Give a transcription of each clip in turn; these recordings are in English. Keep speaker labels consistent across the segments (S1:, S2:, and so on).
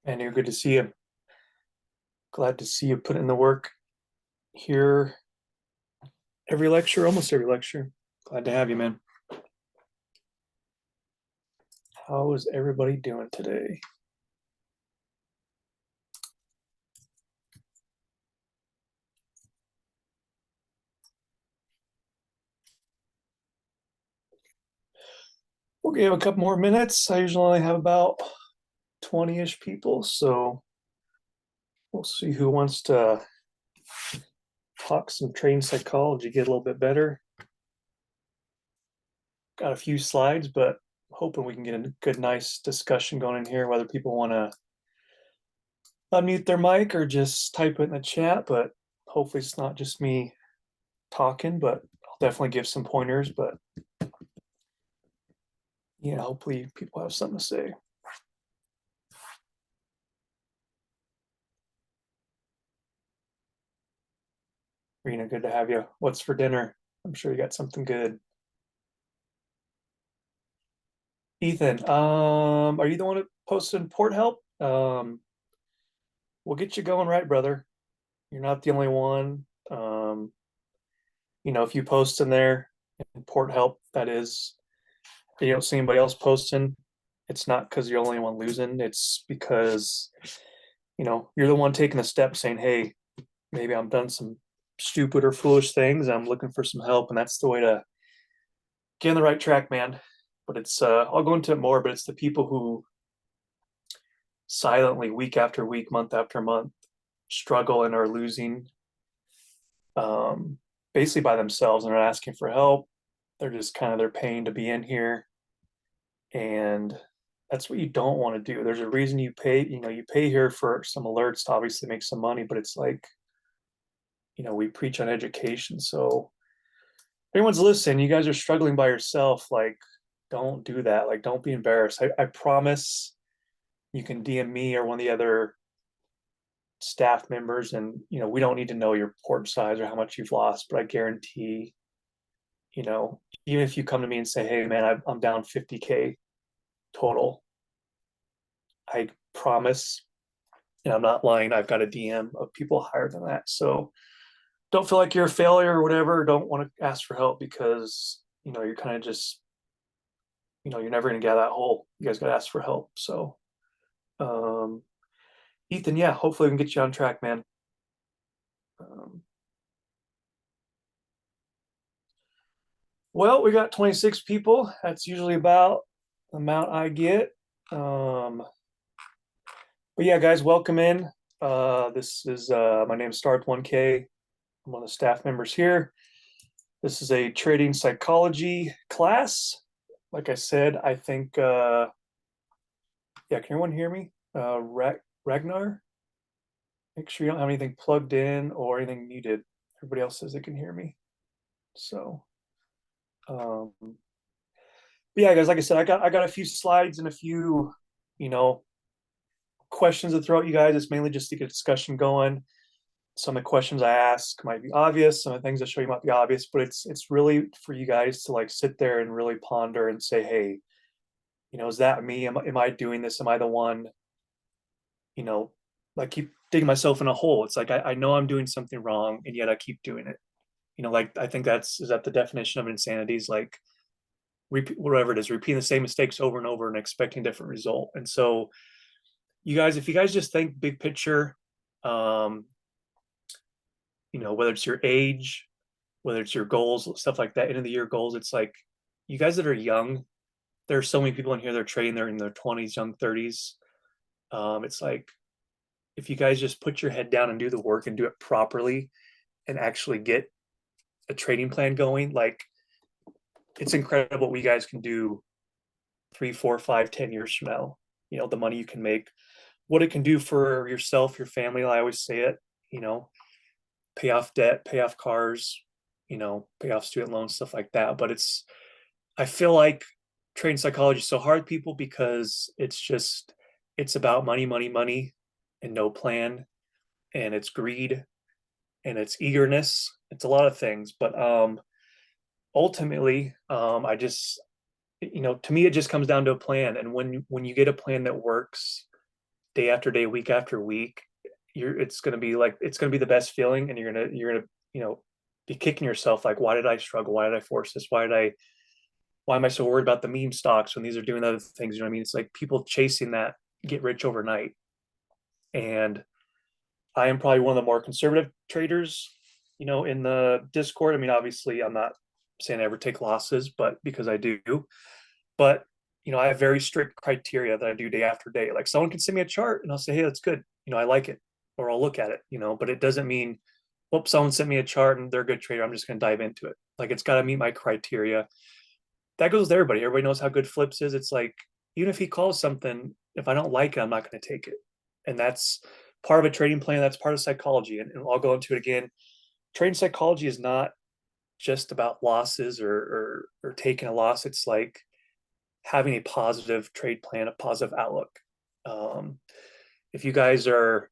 S1: And you're good to see you. Glad to see you put in the work here every lecture, almost every lecture. Glad to have you, man. How is everybody doing today? We'll give a couple more minutes. I usually only have about 20-ish people, so we'll see who wants to talk some trained psychology, get a little bit better. Got a few slides, but hoping we can get a good, nice discussion going in here, whether people want to unmute their mic or just type it in the chat. But hopefully it's not just me talking, but I'll definitely give some pointers. But yeah, hopefully people have something to say. Rena, good to have you. What's for dinner? I'm sure you got something good. Ethan, are you the one that posted port help? We'll get you going right, brother. You're not the only one. If you post in there in port help, that is, you don't see anybody else posting, it's not because you're the only one losing. It's because, you're the one taking a step saying, hey, maybe I'm done some stupid or foolish things. I'm looking for some help. And that's the way to get on the right track, man. But I'll go into it more, but it's the people who silently, week after week, month after month, struggle and are losing um, basically by themselves and are asking for help. They're just kind of they're paying to be in here. And that's what you don't want to do. There's a reason you pay, you pay here for some alerts to obviously make some money, but it's like, we preach on education. So if anyone's listening, you guys are struggling by yourself, like don't do that. Like don't be embarrassed. I promise you can DM me or one of the other staff members and we don't need to know your port size or how much you've lost, but I guarantee, even if you come to me and say, hey man, I'm down 50K total, I promise, and I'm not lying, I've got a DM of people higher than that. So don't feel like you're a failure or whatever. Don't want to ask for help because you're kind of just you're never gonna get out of that hole. You guys gotta ask for help. So um Ethan, yeah, hopefully we can get you on track, man. um, well, we got 26 people. That's usually about the amount I get. But yeah, guys, welcome in. This is my name is Startedw. I'm one of the staff members here. This is a trading psychology class. Like I said, I think yeah, can everyone hear me? Ragnar? Make sure you don't have anything plugged in or anything muted. Everybody else says they can hear me. So, but yeah, guys, like I said, I got a few slides and a few, you know, questions to throw at you guys. It's mainly just to get a discussion going. Some of the questions I ask might be obvious. Some of the things I show you might be obvious, but it's really for you guys to like sit there and really ponder and say, hey, is that me? Am I doing this? Am I the one? You know, I keep digging myself in a hole. It's like I know I'm doing something wrong, and yet I keep doing it. Like I think is that the definition of insanity is like repeat whatever it is, repeating the same mistakes over and over and expecting a different result. And so you guys, if you guys just think big picture, um, whether it's your age, whether it's your goals, stuff like that, end of the year goals, it's like you guys that are young, there are so many people in here that are trading, they're in their 20s, young 30s. It's like if you guys just put your head down and do the work and do it properly and actually get a trading plan going, like it's incredible what you guys can do 3, 4, 5, 10 years from now. The money you can make, what it can do for yourself, your family. I always say it, you know, pay off debt, pay off cars, pay off student loans, stuff like that. But I feel like trading psychology is so hard, people, because it's about money, money, money, and no plan, and it's greed, and it's eagerness. It's a lot of things, but ultimately, I just, to me, it just comes down to a plan. And when you get a plan that works day after day, week after week, it's gonna be the best feeling, and you're gonna be kicking yourself like, why did I struggle? Why did I force this? Why am I so worried about the meme stocks when these are doing other things? You know what I mean? It's like people chasing that get rich overnight. And I am probably one of the more conservative traders, in the Discord. I mean, obviously, I'm not saying I ever take losses, but because I do. But I have very strict criteria that I do day after day. Like someone can send me a chart and I'll say, hey, that's good. I like it, or I'll look at it. But it doesn't mean, whoops, someone sent me a chart and they're a good trader, I'm just going to dive into it. Like it's got to meet my criteria. That goes with everybody. Everybody knows how good Flips is. It's like, even if he calls something, if I don't like it, I'm not going to take it. And that's part of a trading plan. That's part of psychology. And I'll go into it again. Trading psychology is not just about losses or taking a loss. It's like having a positive trade plan, a positive outlook. Um, if you guys are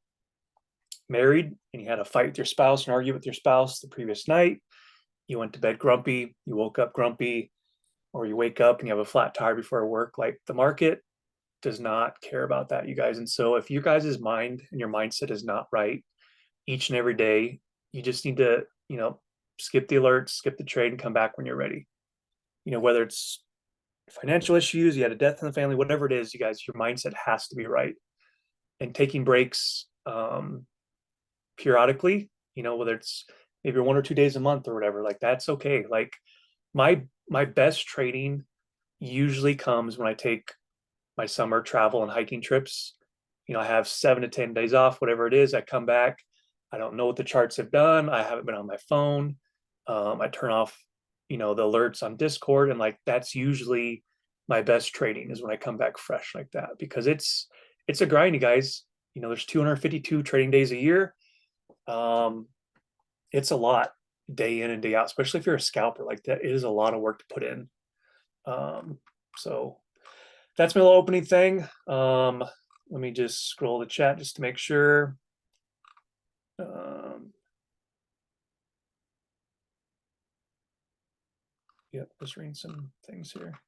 S1: married and you had a fight with your spouse and argue with your spouse the previous night, you went to bed grumpy, you woke up grumpy, or you wake up and you have a flat tire before work, like the market does not care about that, you guys. And so if you guys' mind and your mindset is not right each and every day, you just need to, skip the alerts, skip the trade, and come back when you're ready. Whether it's financial issues, you had a death in the family, whatever it is, you guys, your mindset has to be right. And taking breaks periodically, whether it's maybe 1 or 2 days a month or whatever, like that's okay. Like my best trading usually comes when I take my summer travel and hiking trips. I have 7 to 10 days off, whatever it is. I come back. I don't know what the charts have done. I haven't been on my phone. I turn off, the alerts on Discord, and like that's usually my best trading is when I come back fresh like that, because it's a grind, you guys. There's 252 trading days a year. Um, it's a lot day in and day out, especially if you're a scalper like that. It is a lot of work to put in. So that's my little opening thing. Let me just scroll the chat just to make sure. Yep, just reading some things here.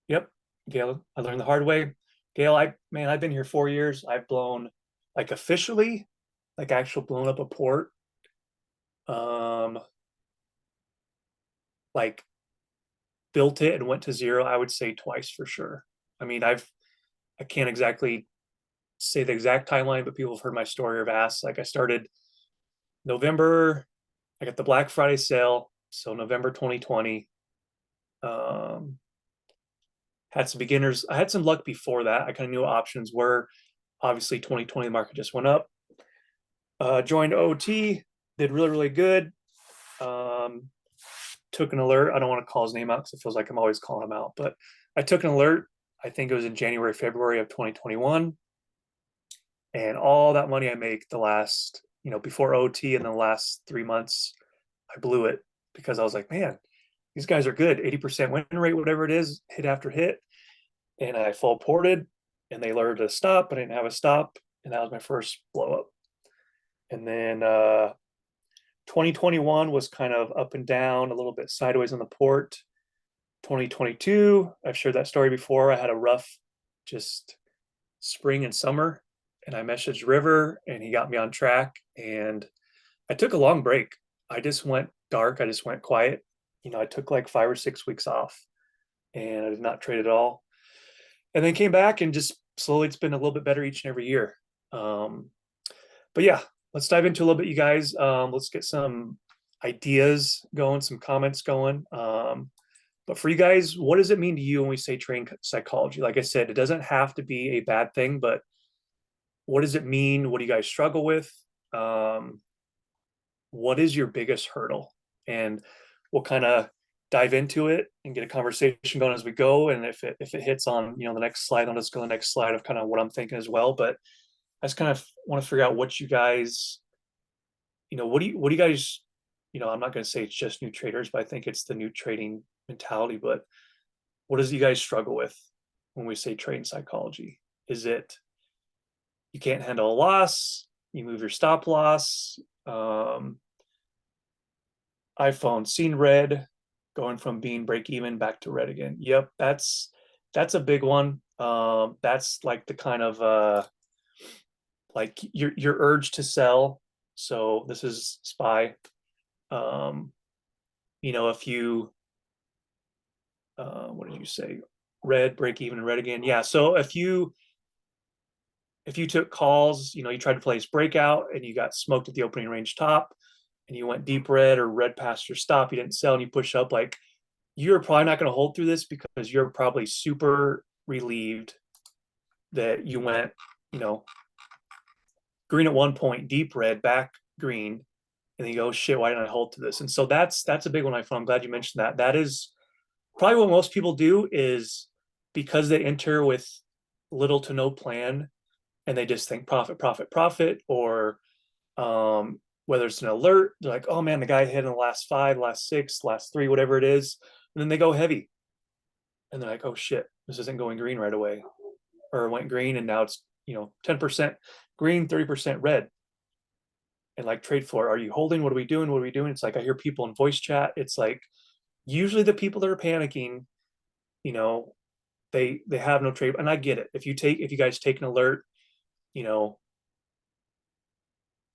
S1: Yep, Gail, I learned the hard way. Gail, I've been here 4 years. I've blown, like officially, like actual blown up a port. Um, like built it and went to zero, I would say twice for sure. I mean, I can't exactly say the exact timeline, but people have heard my story or have asked. Like I started November, I got the Black Friday sale, so November 2020. Um, had some beginners. I had some luck before that. I kind of knew what options were. Obviously, 2020, the market just went up. Joined OT, did really, really good. Um, took an alert. I don't want to call his name out because it feels like I'm always calling him out, but I took an alert. I think it was in January, February of 2021. And all that money I make the last, before OT and the last 3 months, I blew it because I was like, man, these guys are good. 80% win rate, whatever it is, hit after hit. And I full ported and they learned to stop. I didn't have a stop. And that was my first blow up. And then 2021 was kind of up and down, a little bit sideways on the port. 2022, I've shared that story before. I had a rough just spring and summer, and I messaged River and he got me on track. And I took a long break. I just went dark. I just went quiet. I took like 5 or 6 weeks off and I did not trade at all. And then came back and just slowly it's been a little bit better each and every year. Um, but yeah, let's dive into a little bit, you guys. Let's get some ideas going, some comments going. But for you guys, what does it mean to you when we say train psychology? Like I said, it doesn't have to be a bad thing, but what does it mean? What do you guys struggle with? Um, what is your biggest hurdle? And we'll kind of dive into it and get a conversation going as we go. And if it hits on the next slide, I'll just go to the next slide of kind of what I'm thinking as well. But I just kind of want to figure out what you guys, what do you guys, I'm not going to say it's just new traders, but I think it's the new trading mentality. But what does you guys struggle with when we say trading psychology? Is it you can't handle a loss, you move your stop loss, iPhone seen red, going from being break even back to red again? Yep, that's a big one. That's like the kind of like your urge to sell. So this is SPY. Um, if you what did you say? Red, break even, and red again. Yeah. So if you took calls, you tried to place breakout and you got smoked at the opening range top and you went deep red or red past your stop, you didn't sell and you push up, like you're probably not going to hold through this because you're probably super relieved that you went, you know, green at one point, deep red, back green, and then you go, shit, why didn't I hold to this? And so that's a big one I found. I'm glad you mentioned that. That is probably what most people do is because they enter with little to no plan and they just think profit, profit, profit, or whether it's an alert, they're like, oh man, the guy hit in the last five, last six, last three, whatever it is. And then they go heavy and they're like, oh shit, this isn't going green right away. Or it went green and now it's, 10% green, 30% red. And like trade floor, are you holding? What are we doing? What are we doing? It's like I hear people in voice chat. It's like usually the people that are panicking, you know, they have no trade. And I get it. If you guys take an alert, you know,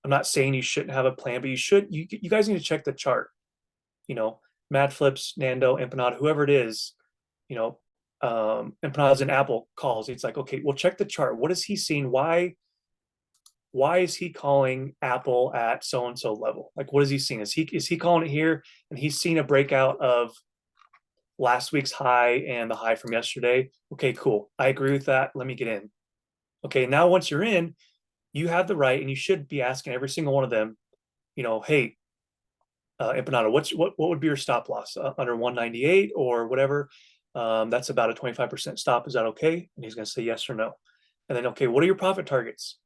S1: I'm not saying you shouldn't have a plan, but you guys need to check the chart. Mad Flips, Nando, Empanada, whoever it is, Empanadas and Apple calls. It's like, okay, well, check the chart. What is he seeing? Why is he calling Apple at so and so level? Like, what is he seeing? Is he calling it here and he's seen a breakout of last week's high and the high from yesterday? Okay, cool. I agree with that. Let me get in. Okay, now once you're in, you have the right, and you should be asking every single one of them, hey, Empanada, what would be your stop loss under 198 or whatever? That's about a 25% stop. Is that okay? And he's going to say yes or no. And then, okay, what are your profit targets,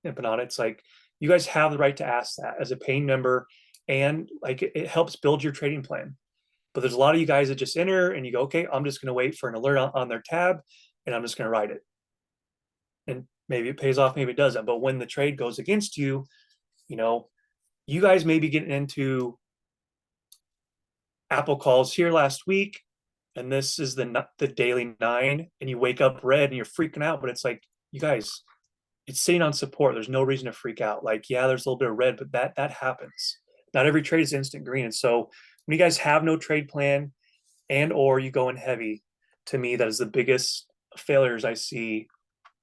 S1: Empanada? It's like you guys have the right to ask that as a paying member, and like it helps build your trading plan. But there's a lot of you guys that just enter and you go, okay, I'm just going to wait for an alert on their tab, and I'm just going to write it. And maybe it pays off, maybe it doesn't. But when the trade goes against you, you guys may be getting into Apple calls here last week, and this is the daily 9, and you wake up red and you're freaking out. But it's like, you guys, it's sitting on support. There's no reason to freak out. Like, yeah, there's a little bit of red, but that happens. Not every trade is instant green. And so when you guys have no trade plan and or you go in heavy, to me, that is the biggest failures I see,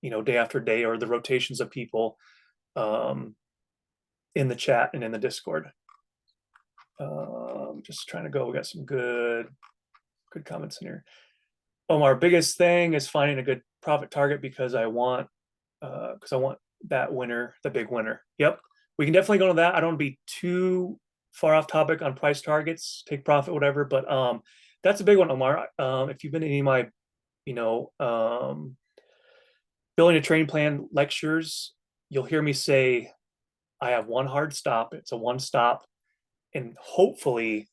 S1: day after day, or the rotations of people in the chat and in the Discord. Just trying to go. We got some good comments in here. Our biggest thing is finding a good profit target because I want that winner, the big winner. Yep, we can definitely go to that. I don't want to be too far off topic on price targets, take profit, whatever. But that's a big one, Omar. If you've been in any of my, building a training plan lectures, you'll hear me say, I have one hard stop. It's a one stop, and hopefully,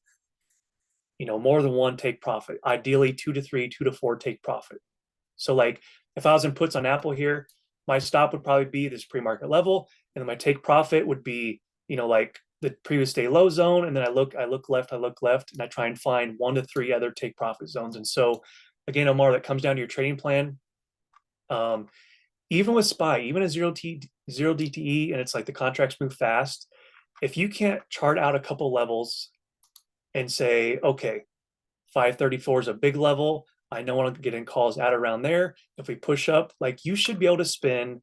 S1: more than one take profit. Ideally, 2 to 3, 2 to 4 take profit. So like if I was in puts on Apple here, my stop would probably be this pre-market level, and then my take profit would be, like the previous day low zone. And then I look left, and I try and find 1 to 3 other take profit zones. And so again, Omar, that comes down to your trading plan. Even with SPY, even at zero DTE, and it's like the contracts move fast. If you can't chart out a couple levels and say, okay, 534 is a big level. I know I'm getting calls out around there. If we push up, like you should be able to spend,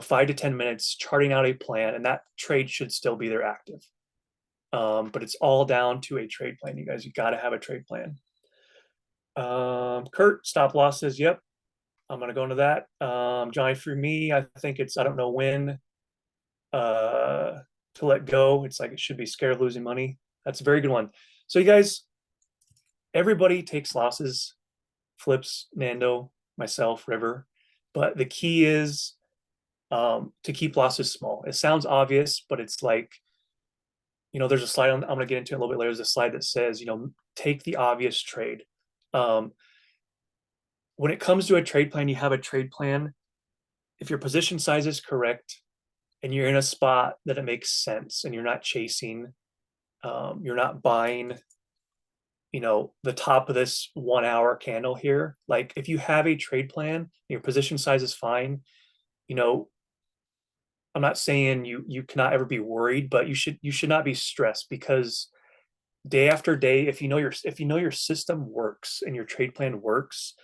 S1: 5 to 10 minutes charting out a plan, and that trade should still be there active. But it's all down to a trade plan. You guys, you got to have a trade plan. Kurt, stop losses. Yep. I'm going to go into that. Johnny, for me, I think I don't know when to let go. It's like it should be scared of losing money. That's a very good one. So you guys, everybody takes losses, Flips, Nando, myself, River. But the key is to keep losses small. It sounds obvious, but it's like, there's a slide I'm going to get into a little bit later. There's a slide that says, take the obvious trade. When it comes to a trade plan, you have a trade plan. If your position size is correct and you're in a spot that it makes sense and you're not chasing, you're not buying, the top of this 1 hour candle here. Like if you have a trade plan, your position size is fine. I'm not saying you cannot ever be worried, but you should not be stressed, because day after day, if you know your system works and your trade plan works,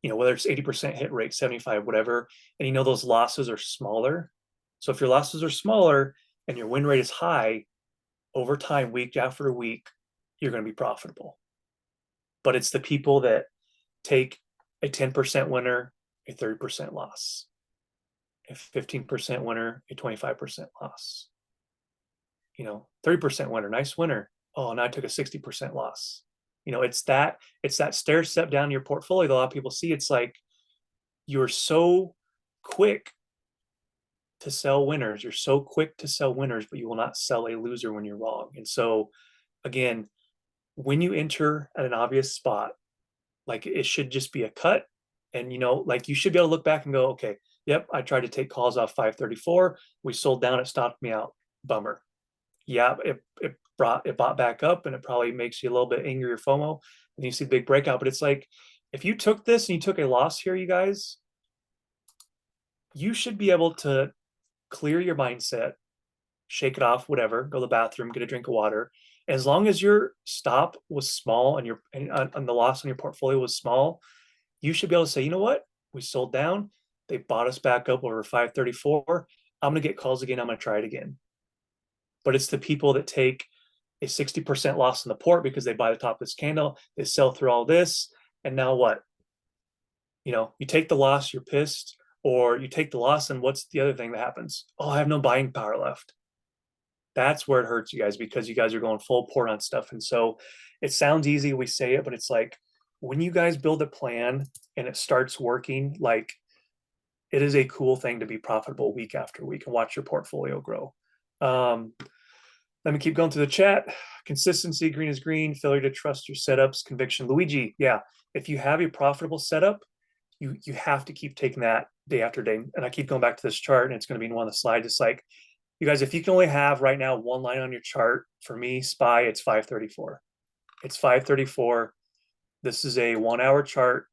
S1: whether it's 80% hit rate, 75, whatever, and those losses are smaller. So if your losses are smaller and your win rate is high, over time, week after week, you're going to be profitable. But it's the people that take a 10% winner, a 30% loss, a 15% winner, a 25% loss. 30% winner, nice winner. Oh, now I took a 60% loss. It's that stair step down your portfolio that a lot of people see. It's like you're so quick to sell winners. You're so quick to sell winners, but you will not sell a loser when you're wrong. And so again, when you enter at an obvious spot, like it should just be a cut. And like you should be able to look back and go, okay, yep, I tried to take calls off 534. We sold down, it stopped me out. Bummer. Yeah, it bought back up, and it probably makes you a little bit angry or FOMO, and you see the big breakout. But it's like if you took this and you took a loss here, you guys, you should be able to clear your mindset, shake it off, whatever, go to the bathroom, get a drink of water. As long as your stop was small and and the loss on your portfolio was small, you should be able to say, you know what? We sold down. They bought us back up over 534. I'm going to get calls again. I'm going to try it again. But it's the people that take a 60% loss in the port because they buy the top of this candle, they sell through all this, and now what? You take the loss, you're pissed, or you take the loss, and what's the other thing that happens? Oh, I have no buying power left. That's where it hurts you guys, because you guys are going full port on stuff. And so it sounds easy, we say it, but it's like when you guys build a plan and it starts working, like it is a cool thing to be profitable week after week and watch your portfolio grow. Let me keep going through the chat. Consistency, green is green. Failure to trust your setups, conviction. Luigi, yeah. If you have a profitable setup, you have to keep taking that day after day. And I keep going back to this chart, and it's going to be in one of the slides. It's like, you guys, if you can only have right now one line on your chart, for me, SPY, it's 534. It's 534. This is a 1 hour chart.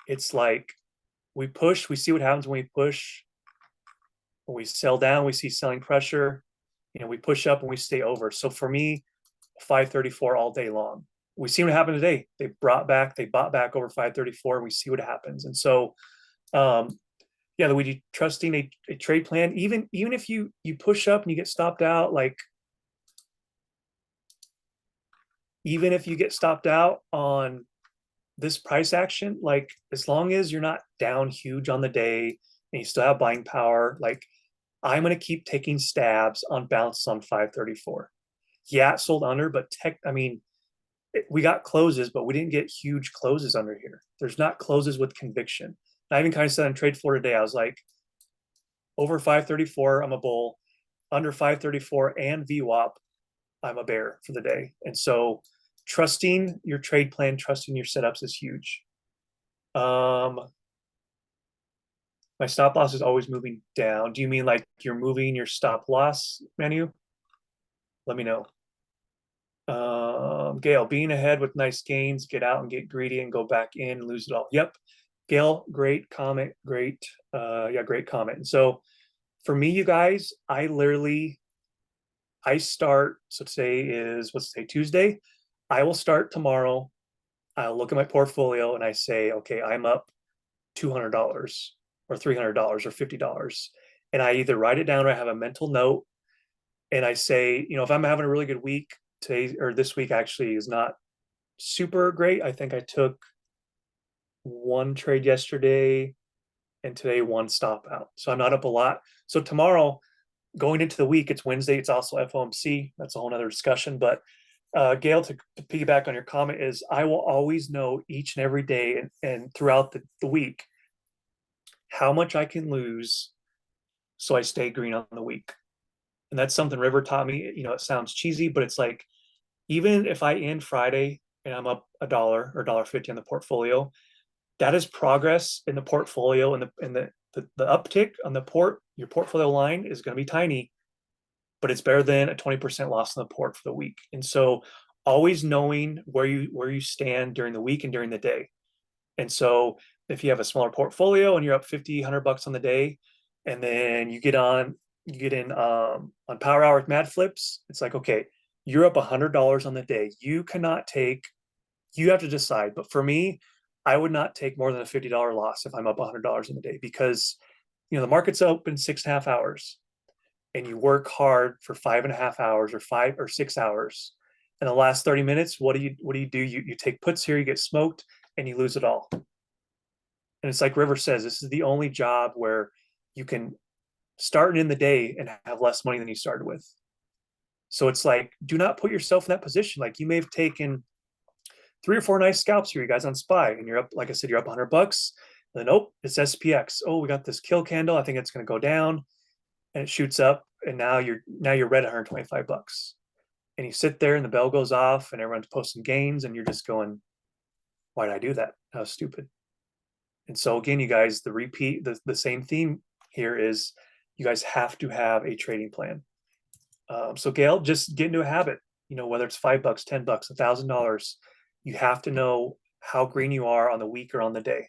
S1: It's like we push, we see what happens when we push. When we sell down, we see selling pressure. We push up and we stay over. So for me, 534 all day long. We see what happened today. They bought back over 534, and we see what happens. And so, yeah, Luigi, trusting a trade plan, even if you push up and you get stopped out, like even if you get stopped out on this price action, like as long as you're not down huge on the day and you still have buying power, like I'm going to keep taking stabs on bounce on 534. Yeah, it sold under, but we got closes, but we didn't get huge closes under here. There's not closes with conviction. I even kind of said on Trade Floor today, I was like, Over 534, I'm a bull. Under 534 and VWAP, I'm a bear for the day. And so trusting your trade plan, trusting your setups is huge. My stop loss is always moving down. Do you mean like you're moving your stop loss menu? Let me know. Gail, being ahead with nice gains, get out and get greedy and go back in and lose it all. Yep. Gail, great comment. Great. Yeah, great comment. And so for me, you guys, I start, so today is, what's today, Tuesday? I will start tomorrow. I'll look at my portfolio and I say, okay, I'm up $200 or $300 or $50. And I either write it down or I have a mental note and I say, if I'm having a really good week, today or this week actually is not super great. I think I took one trade yesterday and today one stop out. So I'm not up a lot. So tomorrow, going into the week, it's Wednesday. It's also FOMC. That's a whole other discussion. But Gail, to piggyback on your comment, is I will always know each and every day and throughout the week how much I can lose so I stay green on the week. And that's something River taught me. It sounds cheesy, but it's like even if I end Friday and I'm up $1 or $1.50 on the portfolio, that is progress in the portfolio, and the uptick on your portfolio line is going to be tiny, but it's better than a 20% loss in the port for the week. And so always knowing where you stand during the week and during the day. And so if you have a smaller portfolio and you're up 50, $100 on the day, and then you get in on Power Hour with Mad Flips, it's like, okay, you're up $100 on the day. You have to decide. But for me, I would not take more than a $50 loss if I'm up $100 in the day, because the market's open 6.5 hours and you work hard for 5.5 hours or 5 or 6 hours. In the last 30 minutes, what do you do? You take puts here, you get smoked, and you lose it all. And it's like River says, this is the only job where you can start in the day and have less money than you started with. So it's like, do not put yourself in that position. Like, you may have taken 3 or 4 nice scalps here, you guys, on SPY, and you're up, like I said, you're up $100. And then, it's SPX. Oh, we got this kill candle. I think it's going to go down, and it shoots up, and now you're red at $125. And you sit there, and the bell goes off, and everyone's posting gains, and you're just going, why did I do that? That was stupid. And so again, you guys, the same theme here is you guys have to have a trading plan. So Gail, just get into a habit. Whether it's $5, $10, $1,000, you have to know how green you are on the week or on the day.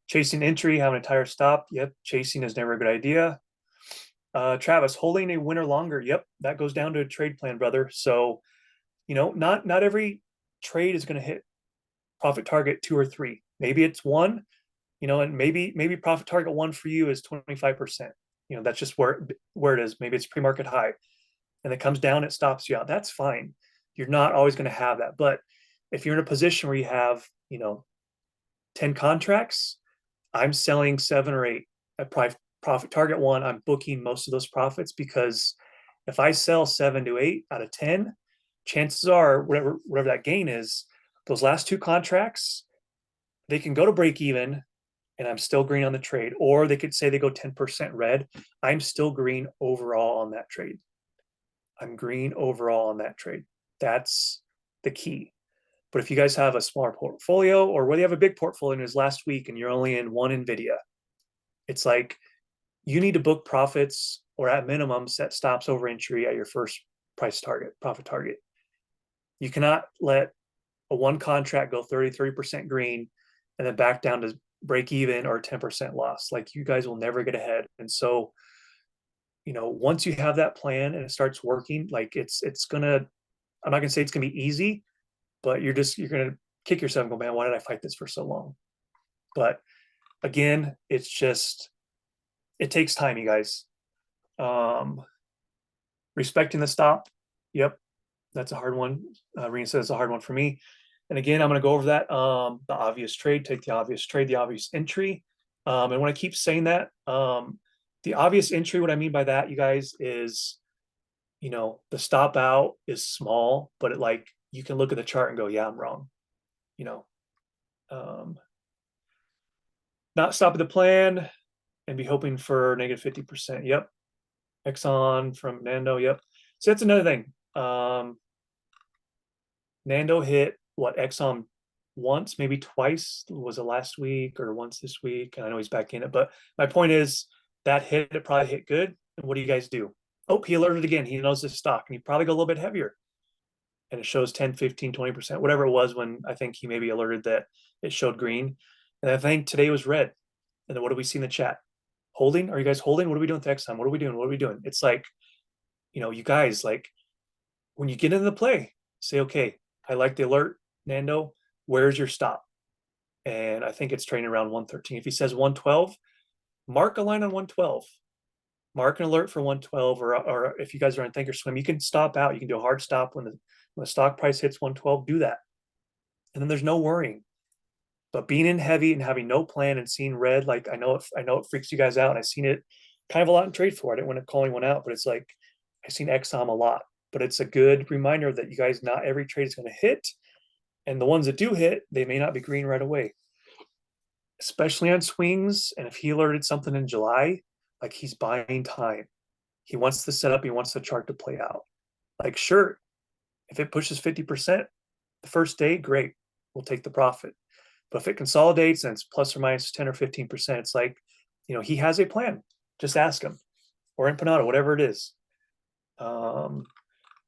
S1: Chasing entry, have an entire stop. Yep, chasing is never a good idea. Travis, holding a winner longer. Yep, that goes down to a trade plan, brother. So, not every trade is going to hit profit target 2 or 3. Maybe it's 1, and maybe profit target 1 for you is 25%. That's just where it is. Maybe it's pre-market high, and it comes down, it stops you out. That's fine. You're not always going to have that. But if you're in a position where you have, 10 contracts, I'm selling 7 or 8 at profit target 1. I'm booking most of those profits, because if I sell 7 to 8 out of 10, chances are whatever that gain is, those last 2 contracts, they can go to break even and I'm still green on the trade, or they could say they go 10% red. I'm still green overall on that trade. I'm green overall on that trade. That's the key. But if you guys have a smaller portfolio, or whether you have a big portfolio and it was last week and you're only in one NVIDIA, it's like you need to book profits, or at minimum set stops over entry at your first profit target. You cannot let a one contract go 30% green and then back down to break even or 10% loss. Like, you guys will never get ahead. And so, once you have that plan and it starts working, like it's gonna, I'm not gonna say it's gonna be easy, but you're gonna kick yourself and go, man, why did I fight this for so long? But again, it takes time, you guys. Respecting the stop. Yep. That's a hard one. Rena says it's a hard one for me. And again, I'm going to go over that. The obvious trade, take the obvious trade, the obvious entry. And when I keep saying that, the obvious entry, what I mean by that, you guys, is, the stop out is small, but you can look at the chart and go, yeah, I'm wrong. Um, Not stop at the plan and be hoping for negative 50%. Yep. Exxon from Nando. Yep. So that's another thing. Nando hit what Exxon once, maybe twice. Was it last week or once this week? And I know he's back in it, but my point is that hit, it probably hit good. And what do you guys do? Oh, he alerted again. He knows this stock and he probably go a little bit heavier. And it shows 10, 15, 20%, whatever it was when I think he maybe alerted that it showed green. And I think today was red. And then what do we see in the chat? Holding? Are you guys holding? What are we doing with Exxon? What are we doing? What are we doing? It's like, you guys, like when you get into the play, say, okay, I like the alert, Nando. Where's your stop? And I think it's trading around 113. If he says 112, mark a line on 112. Mark an alert for 112, or if you guys are on Thinkorswim, you can stop out. You can do a hard stop when the stock price hits 112. Do that, and then there's no worrying. But being in heavy and having no plan and seeing red, like I know it freaks you guys out. And I've seen it kind of a lot in trade for it. I didn't want to calling one out, but it's like I've seen Exxon a lot. But it's a good reminder that you guys, not every trade is going to hit, and the ones that do hit, they may not be green right away, especially on swings. And if he alerted something in July, like he's buying time. He wants the setup, he wants the chart to play out. Like, sure, if it pushes 50% the first day, great, we'll take the profit. But if it consolidates and it's plus or minus 10 or 15%, it's like, he has a plan. Just ask him. Or empanada, whatever it is.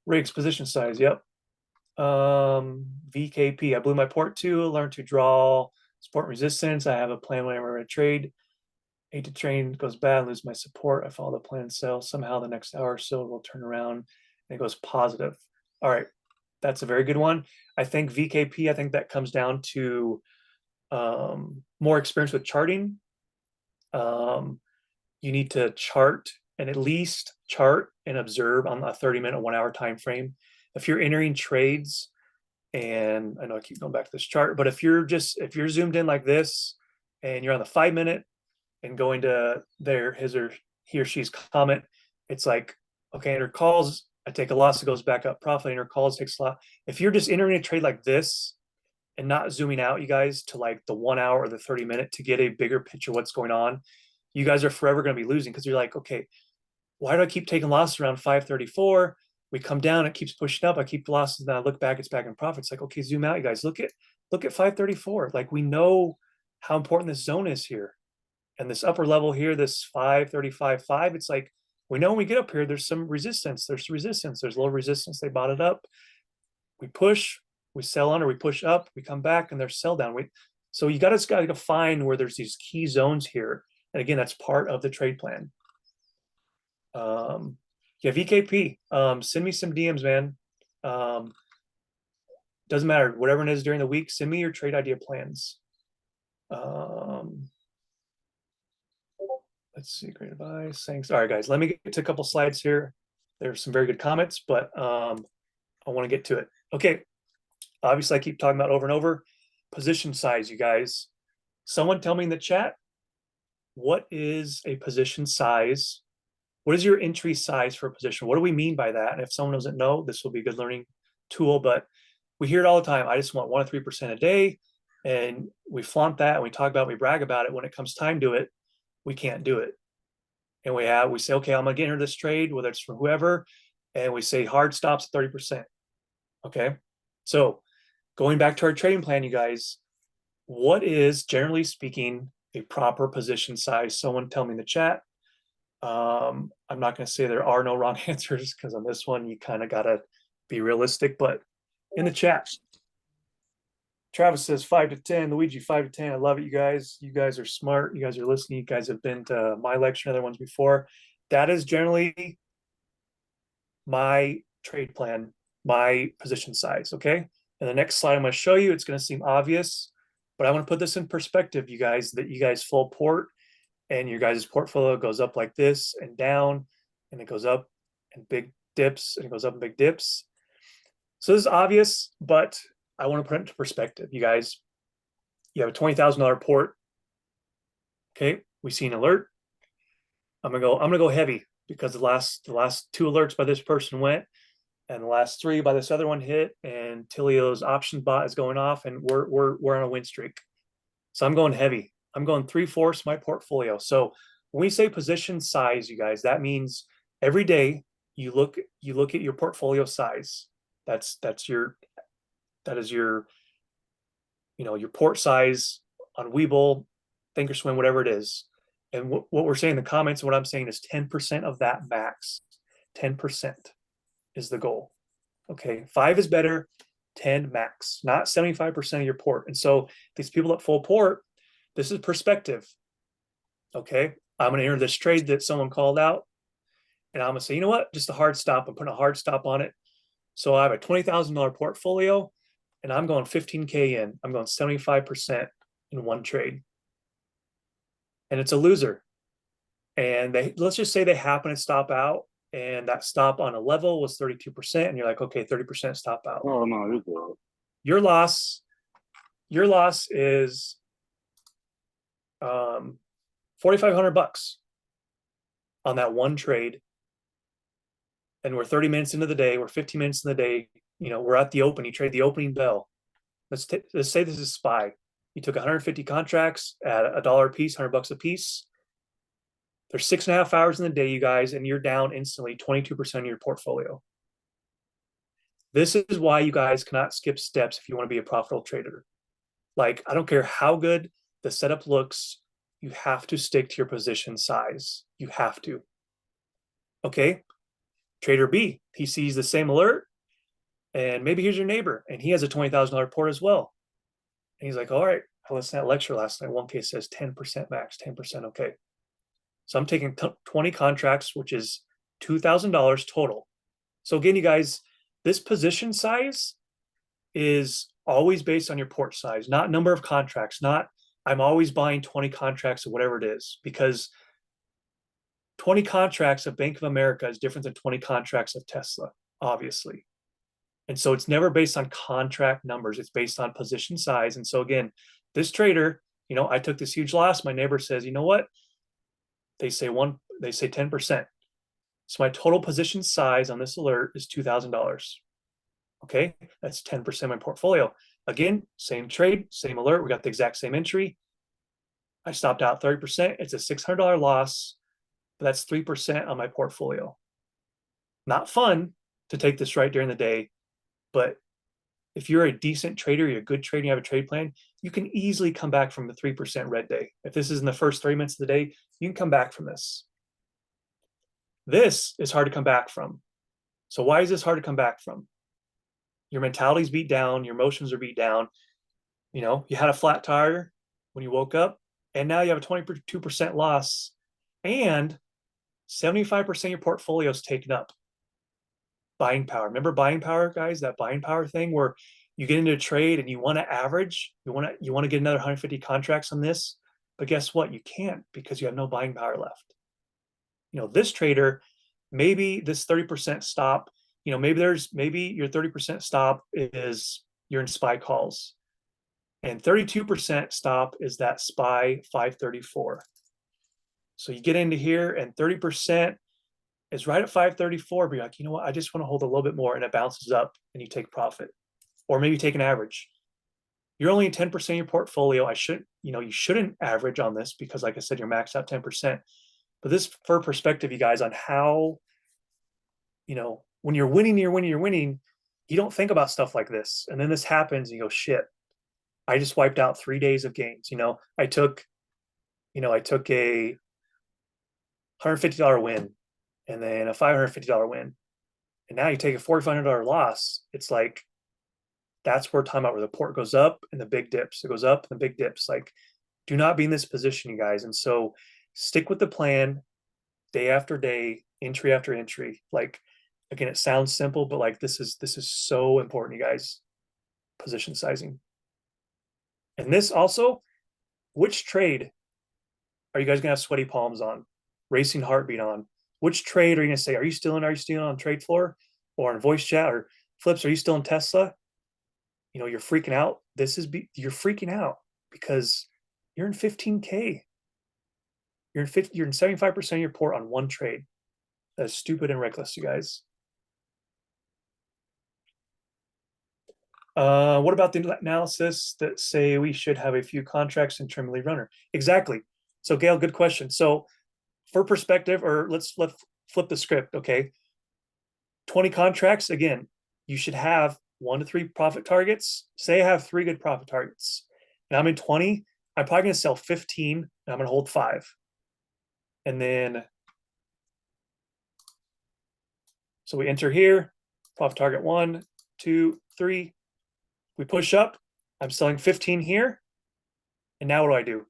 S1: Rigs, position size, yep. VKP, I blew my port 2, learned to draw support resistance. I have a plan whenever I trade. 8 to train goes bad, lose my support. I follow the plan and sell. Somehow the next hour or so it will turn around and it goes positive. All right, that's a very good one. I think VKP, I think that comes down to more experience with charting. You need to chart and at least chart and observe on a 30-minute, 1 hour time frame. If you're entering trades, and I know I keep going back to this chart, but if you're zoomed in like this and you're on the 5-minute and going to he or she's comment, it's like, okay, enter calls, I take a loss, it goes back up, profit, enter calls, takes a lot. If you're just entering a trade like this and not zooming out, you guys, to like the 1 hour or the 30-minute to get a bigger picture of what's going on, you guys are forever going to be losing, because you're like, okay, why do I keep taking losses around 534? We come down, it keeps pushing up. I keep losses, and then I look back, it's back in profit. It's like, okay, zoom out, you guys. Look at 534. Like, we know how important this zone is here. And this upper level here, this 535.5, it's like, we know when we get up here, there's some resistance. There's resistance. There's low resistance. They bought it up. We push, we sell on, or we push up, we come back, and there's sell down. So you got to find where there's these key zones here. And again, that's part of the trade plan. Yeah, VKP, send me some DMs, man. Doesn't matter, whatever it is during the week, send me your trade idea plans. Let's see, great advice, thanks. All right, guys, let me get to a couple slides here. There's some very good comments, but I want to get to it. Okay, obviously I keep talking about over and over, position size, you guys. Someone tell me in the chat, what is a position size? What is your entry size for a position? What do we mean by that? And if someone doesn't know, this will be a good learning tool, but we hear it all the time. I just want 1 to 3% a day. And we flaunt that and we talk about it, we brag about it. When it comes time to it, we can't do it. And we say, okay, I'm gonna get into this trade, whether it's from whoever, and we say hard stops at 30%. Okay. So going back to our trading plan, you guys, what is, generally speaking, a proper position size? Someone tell me in the chat. I'm not going to say there are no wrong answers, because on this one you kind of got to be realistic, but in the chat, Travis says 5 to 10, Luigi 5 to 10. I love it, you guys. You guys are smart. You guys are listening. You guys have been to my lecture and other ones before. That is generally my trade plan, my position size. Okay. And the next slide I'm going to show you, it's going to seem obvious, but I want to put this in perspective, you guys, that you guys full port and your guys' portfolio goes up like this and down, and it goes up and big dips, and it goes up and big dips. So this is obvious, but I want to put it into perspective. You guys, you have a $20,000 port. Okay, we see an alert. I'm gonna go heavy, because the last 2 alerts by this person went, and the last 3 by this other one hit, and Tilio's option bot is going off, and we're on a win streak. So I'm going heavy. I'm going 3/4 my portfolio. So when we say position size, you guys, that means every day you look at your portfolio size. That's your that is your your port size on Webull, Thinkorswim, whatever it is. And what we're saying in the comments, what I'm saying is 10% of that max. 10% is the goal. Okay, 5 is better, 10 max, not 75% of your port. And so these people at full port, this is perspective. Okay, I'm going to enter this trade that someone called out, and I'm going to say, you know what, just a hard stop. I'm putting a hard stop on it. So I have a $20,000 portfolio, and I'm going 15K in. I'm going 75% in one trade, and it's a loser. And let's just say they happen to stop out, and that stop on a level was 32%, and you're like, okay, 30% stop out.
S2: Oh no, you're good.
S1: Your loss is 4,500 bucks on that one trade. And we're 30 minutes into the day, we're 15 minutes in the day, we're at the open, you trade the opening bell. Let's say this is SPY. You took 150 contracts at $1 a piece, 100 bucks a piece. There's 6.5 hours in the day, you guys, and you're down instantly 22% of your portfolio. This is why you guys cannot skip steps if you want to be a profitable trader. Like, I don't care how good the setup looks, you have to stick to your position size. You have to. Okay. Trader B, he sees the same alert, and maybe here's your neighbor, and he has a $20,000 port as well. And he's like, all right, I listened to that lecture last night. One case says 10% max, 10%. Okay. So I'm taking 20 contracts, which is $2,000 total. So again, you guys, this position size is always based on your port size, not number of contracts, not I'm always buying 20 contracts or whatever it is, because 20 contracts of Bank of America is different than 20 contracts of Tesla, obviously. And so it's never based on contract numbers. It's based on position size. And so again, this trader, I took this huge loss. My neighbor says, you know what? They say 10%. So my total position size on this alert is $2,000. Okay, that's 10% of my portfolio. Again, same trade, same alert. We got the exact same entry. I stopped out 30%. It's a $600 loss, but that's 3% on my portfolio. Not fun to take this right during the day, but if you're a decent trader, you're a good trader, you have a trade plan, you can easily come back from the 3% red day. If this is in the first 3 minutes of the day, you can come back from this. This is hard to come back from. So why is this hard to come back from? Your mentality's beat down, your emotions are beat down. You had a flat tire when you woke up, and now you have a 22% loss, and 75% of your portfolio is taken up. Buying power. Remember buying power, guys? That buying power thing where you get into a trade and you want to average, you want to get another 150 contracts on this, but guess what? You can't because you have no buying power left. This trader, maybe this 30% stop, maybe your 30% stop is you're in SPY calls, and 32% stop is that SPY 534. So you get into here and 30% is right at 534, but you're like, you know what? I just want to hold a little bit more, and it bounces up and you take profit, or maybe take an average. You're only in 10% of your portfolio. You shouldn't average on this because, like I said, you're maxed out 10%. But this for perspective, you guys, on how, when you're winning, you don't think about stuff like this. And then this happens and you go, shit, I just wiped out 3 days of gains. I took a $150 win and then a $550 win. And now you take a $4,500 loss. It's like, that's where time out where the port goes up and the big dips. It goes up and the big dips. Like, do not be in this position, you guys. And so stick with the plan day after day, entry after entry. Like, again, it sounds simple, but like this is so important, you guys. Position sizing. And this also, which trade are you guys gonna have sweaty palms on, racing heartbeat on? Which trade are you gonna say, are you still on trade floor or in voice chat, or Flips, are you still in Tesla? You're freaking out. You're freaking out because you're in 15K. You're in 75% of your port on one trade. That's stupid and reckless, you guys. What about the analysis that say we should have a few contracts and trim lead runner? Exactly. So Gail, good question. So for perspective, or let's flip the script. Okay, 20 contracts. Again, you should have 1 to 3 profit targets. Say I have 3 good profit targets, and I'm in 20. I'm probably going to sell 15, and I'm going to hold 5. And then, so we enter here, profit target 1, 2, 3. We push up. I'm selling 15 here. And now what do?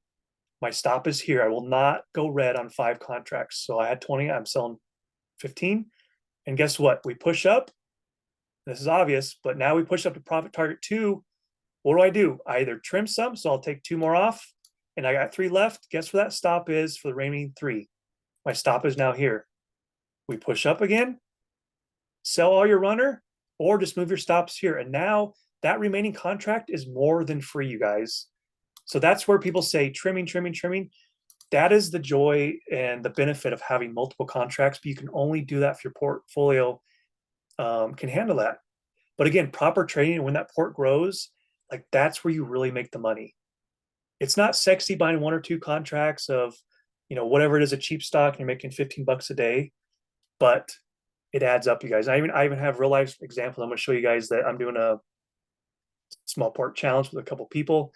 S1: My stop is here. I will not go red on 5 contracts. So I had 20, I'm selling 15. And guess what? We push up. This is obvious, but now we push up to profit target 2. What do? I either trim some, so I'll take 2 more off, and I got 3 left. Guess where that stop is for the remaining 3? My stop is now here. We push up again, sell all your runner, or just move your stops here. And now that remaining contract is more than free, you guys. So that's where people say trimming, trimming, trimming. That is the joy and the benefit of having multiple contracts, but you can only do that if your portfolio can handle that. But again, proper trading, when that port grows, like that's where you really make the money. It's not sexy buying 1 or 2 contracts of, whatever it is, a cheap stock, and you're making $15 a day, but it adds up, you guys. I even have real life examples. I'm going to show you guys that I'm doing a small port challenge with a couple people,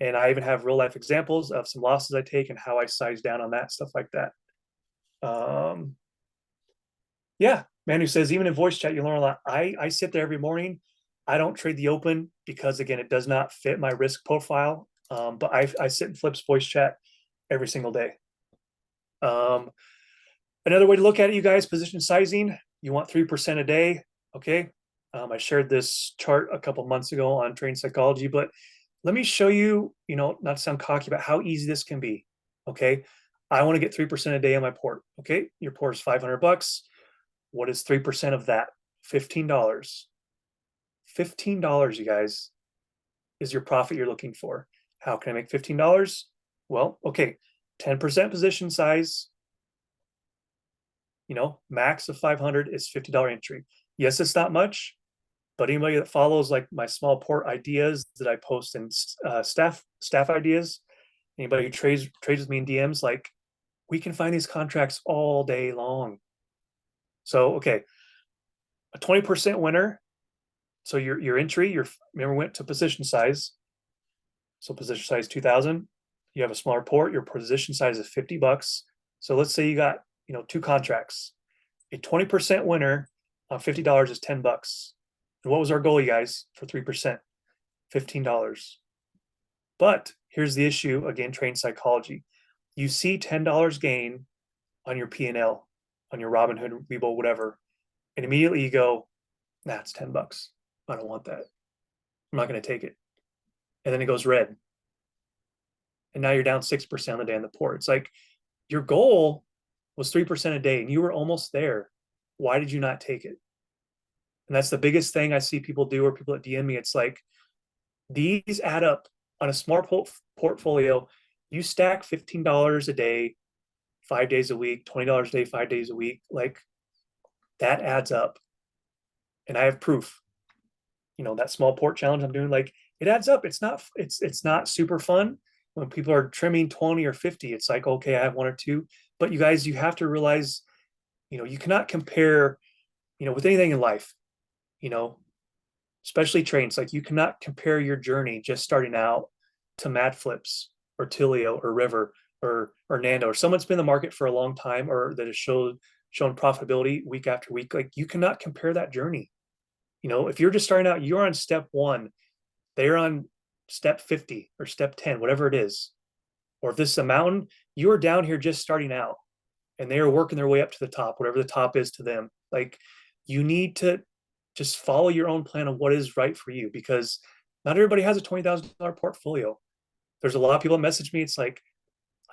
S1: and I even have real life examples of some losses I take and how I size down on that, stuff like that. Yeah, Manu says even in voice chat you learn a lot. I sit there every morning. I don't trade the open because again it does not fit my risk profile. But I sit and flips voice chat every single day. Another way to look at it, you guys, position sizing. You want 3% a day. Okay. I shared this chart a couple months ago on trading psychology, but let me show you, not to sound cocky, about how easy this can be. Okay. I want to get 3% a day on my port. Okay. Your port is $500. What is 3% of that? $15. $15, you guys, is your profit you're looking for. How can I make $15? Well, okay, 10% position size, max of 500 is $50 entry. Yes, it's not much, but anybody that follows like my small port ideas that I post in staff ideas, anybody who trades with me in DMs, like we can find these contracts all day long. So, okay, a 20% winner. So your entry, remember went to position size. So position size 2000. You have a smaller port, your position size is $50. So let's say you got, 2 contracts. A 20% winner on $50 is $10. And what was our goal, you guys, for 3%? $15. But here's the issue, again, trading psychology. You see $10 gain on your P&L, on your Robinhood, Webull, whatever, and immediately you go, nah, it's $10. I don't want that. I'm not going to take it. And then it goes red. And now you're down 6% on the day on the port. It's like your goal was 3% a day and you were almost there. Why did you not take it? And that's the biggest thing I see people do, or people that DM me. It's like these add up on a smart portfolio. You stack $15 a day, 5 days a week, $20 a day, 5 days a week. Like that adds up. And I have proof. That small port challenge I'm doing, like it adds up. It's not super fun when people are trimming 20 or 50. It's like, okay, I have 1 or 2, but you guys, you have to realize, you cannot compare, with anything in life, especially trains. Like you cannot compare your journey just starting out to Mad Flips or Tilio or River or Nando or someone's been in the market for a long time or that has shown profitability week after week. Like you cannot compare that journey. If you're just starting out, you're on step 1, they're on step 50 or step 10, whatever it is. Or if this is a mountain, you're down here just starting out and they are working their way up to the top, whatever the top is to them. Like you need to just follow your own plan on what is right for you, because not everybody has a $20,000 portfolio. There's a lot of people that message me. It's like,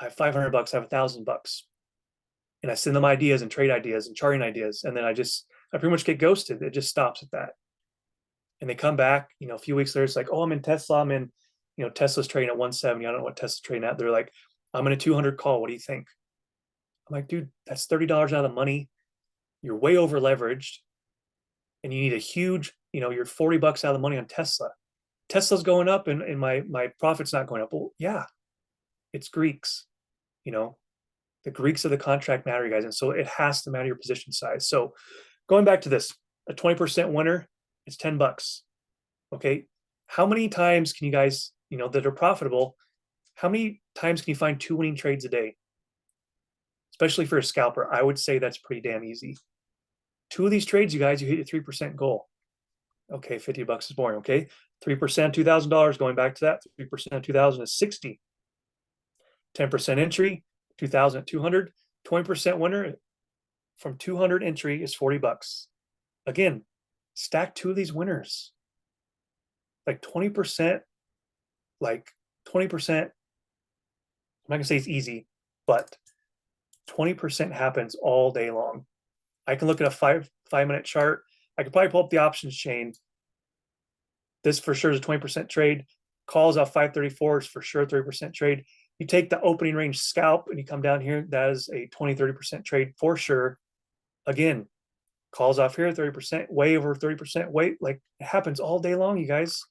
S1: I have $500, I have $1,000, and I send them ideas and trade ideas and charting ideas. And then I pretty much get ghosted. It just stops at that. And they come back, a few weeks later, it's like, oh, I'm in Tesla. I'm in, Tesla's trading at 170. I don't know what Tesla's trading at. They're like, I'm in a 200 call. What do you think? I'm like, dude, that's $30 out of the money. You're way over leveraged. and you need a huge, you're 40 bucks out of the money on Tesla. Tesla's going up and my profit's not going up. Well, yeah, it's Greeks, you know, the Greeks of the contract matter, you guys. And so it has to matter your position size. So going back to this, a 20% winner, it's 10 bucks. Okay. How many times can you guys, that are profitable, how many times can you find 2 winning trades a day? Especially for a scalper, I would say that's pretty damn easy. 2 of these trades, you guys, you hit your 3% goal. Okay, 50 bucks is boring. Okay. 3%, $2,000, going back to that, 3% 2,000 is 60. 10% entry, 2,200. 20% winner from 200 entry is 40 bucks. Again, stack 2 of these winners. Like 20%, like 20%. I'm not gonna say it's easy, but 20% happens all day long. I can look at a 5-minute chart. I could probably pull up the options chain. This for sure is a 20% trade. Calls off 534 is for sure 30% trade. You take the opening range scalp and you come down here, that is a 20-30% trade for sure. Again, calls off here 30%, way over 30%, weight, like it happens all day long, you guys.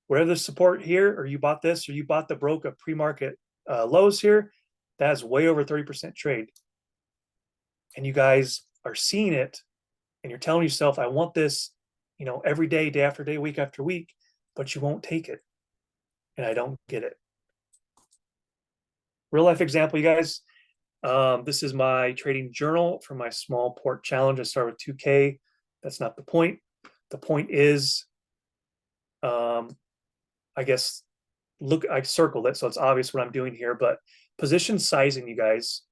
S1: Wherever the support here, or you bought this, or you bought the broke of pre-market lows here, that's way over 30% trade. And you guys are seeing it and you're telling yourself, I want this, every day, day after day, week after week, but you won't take it. And I don't get it. Real life example, you guys. This is my trading journal for my small port challenge. I start with 2K. That's not the point. The point is, I guess, look, I circled it, so it's obvious what I'm doing here, but position sizing, you guys.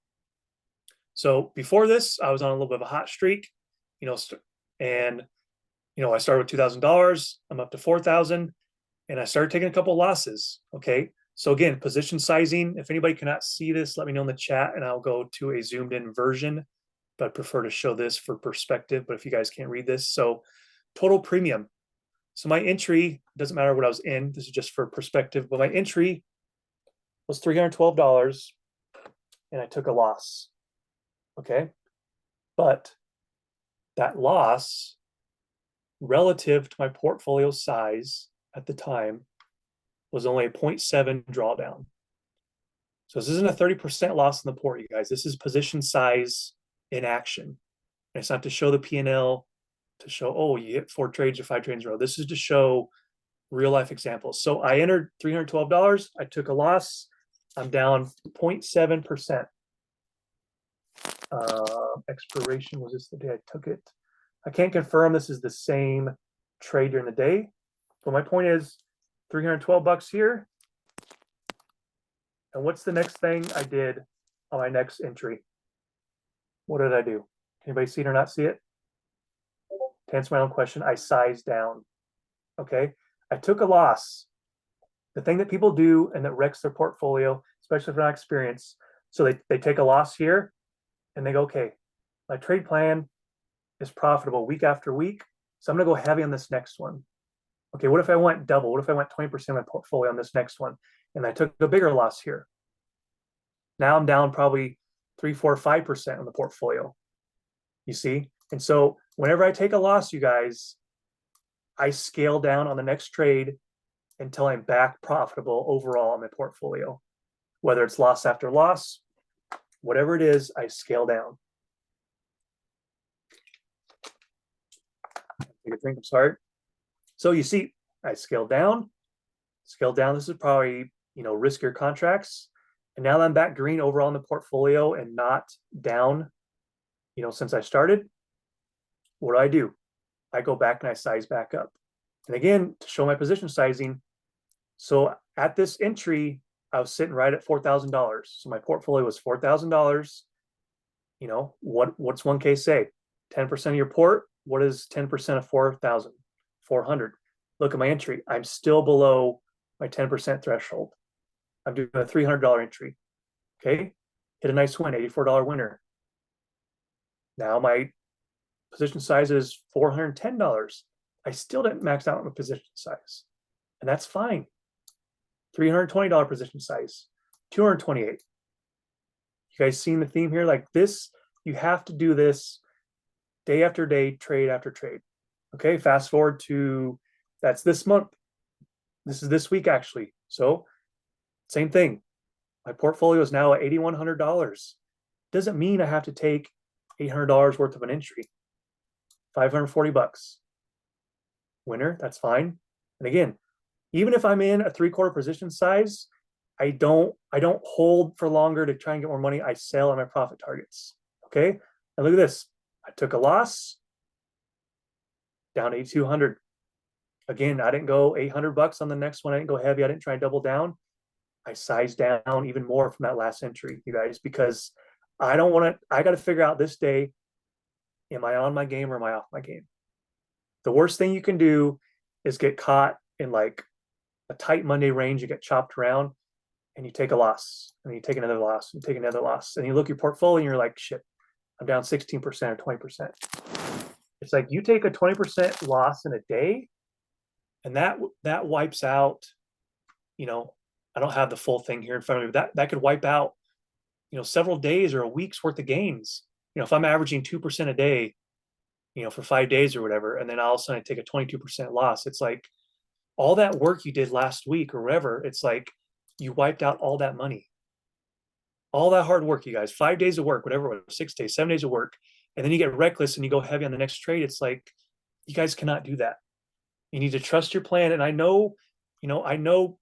S1: So before this, I was on a little bit of a hot streak, and I started with $2,000. I'm up to 4,000, and I started taking a couple of losses. Okay. So again, position sizing, if anybody cannot see this, let me know in the chat and I'll go to a zoomed in version, but I prefer to show this for perspective. But if you guys can't read this, so total premium. So my entry, doesn't matter what I was in, this is just for perspective, but my entry was $312 and I took a loss. Okay. But that loss relative to my portfolio size at the time was only a 0.7 drawdown. So this isn't a 30% loss in the port, you guys. This is position size in action. And it's not to show the P&L, to show, oh, you hit 4 trades or 5 trades in a row. This is to show real life examples. So I entered $312. I took a loss. I'm down 0.7%. Expiration, was this the day I took it? I can't confirm this is the same trade during the day, but my point is 312 bucks here. And what's the next thing I did on my next entry? What did I do? Anybody see it or not see it? To answer my own question, I sized down. Okay. I took a loss. The thing that people do and that wrecks their portfolio, especially if they're not experienced, so they take a loss here and they go, okay, my trade plan is profitable week after week, so I'm going to go heavy on this next one. Okay, what if I went double? What if I went 20% of my portfolio on this next one? And I took a bigger loss here. Now I'm down probably 3, 4, 5% on the portfolio. You see? And so whenever I take a loss, you guys, I scale down on the next trade until I'm back profitable overall on my portfolio. Whether it's loss after loss, whatever it is, I scale down. Take a drink, I'm sorry. So you see, I scaled down. This is probably, riskier contracts. And now that I'm back green overall in the portfolio and not down, since I started, what do? I go back and I size back up. And again, to show my position sizing. So at this entry, I was sitting right at $4,000. So my portfolio was $4,000. What's 1K say? 10% of your port. What is 10% of 4,000? 400. Look at my entry. I'm still below my 10% threshold. I'm doing a $300 entry. Okay. Hit a nice win, $84 winner. Now my position size is $410. I still didn't max out my position size. And that's fine. $320 position size, 228. You guys seeing the theme here? Like this, you have to do this day after day, trade after trade. Okay, fast forward to that's this month. This is this week actually. So same thing. My portfolio is now at $8,100. Doesn't mean I have to take $800 worth of an entry. 540 bucks. Winner, that's fine. And again, even if I'm in a 3/4 position size, I don't hold for longer to try and get more money. I sell on my profit targets. Okay. And look at this. I took a loss down 8,200. Again, I didn't go 800 bucks on the next one. I didn't go heavy. I didn't try and double down. I sized down even more from that last entry, you guys, because I don't want to, I got to figure out this day, am I on my game or am I off my game? The worst thing you can do is get caught in like a tight Monday range. You get chopped around and you take a loss and you take another loss and you take another loss. And you look at your portfolio and you're like, shit, I'm down 16% or 20%. It's like you take a 20% loss in a day and that wipes out, you know, I don't have the full thing here in front of me, but that could wipe out, you know, several days or a week's worth of gains. You know, if I'm averaging 2% a day, you know, for 5 days or whatever, and then all of a sudden I take a 22% loss, it's like all that work you did last week or whatever, it's like you wiped out all that money, all that hard work, you guys, 5 days of work, whatever it was, 6 days, 7 days of work, and then you get reckless and you go heavy on the next trade. It's like you guys cannot do that. You need to trust your plan. And I know, you know, I know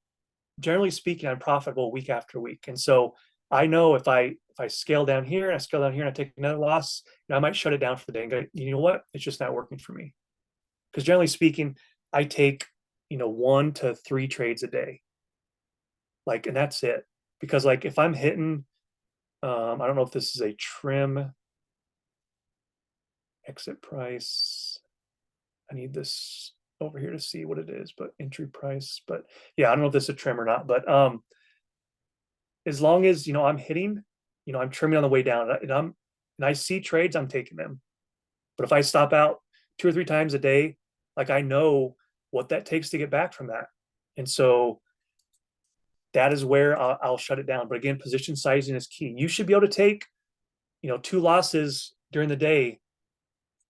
S1: generally speaking, I'm profitable week after week. And so I know if I scale down here and I scale down here and I take another loss, you know, I might shut it down for the day and go, you know what? It's just not working for me. Because generally speaking, I take, you know, 1 to 3 trades a day. Like, and that's it. Because like if I'm hitting, I don't know if this is a trim exit price. I need this over here to see what it is, but entry price. But yeah, I don't know if this is a trim or not, but as long as, you know, I'm hitting, you know, I'm trimming on the way down and I see trades, I'm taking them. But if I stop out 2 or 3 times a day, like I know what that takes to get back from that. And so that is where I'll shut it down. But again, position sizing is key. You should be able to take, you know, 2 losses during the day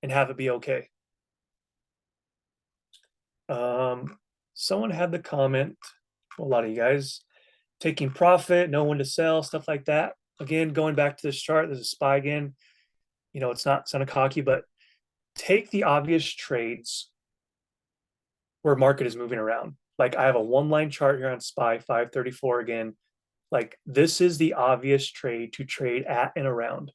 S1: and have it be okay. Someone had the comment, a lot of you guys, taking profit, know when to sell, stuff like that. Again, going back to this chart, there's a SPY again. You know, it's not sounding cocky, but take the obvious trades where market is moving around. Like I have a 1 line chart here on SPY 534 again. Like this is the obvious trade to trade at and around.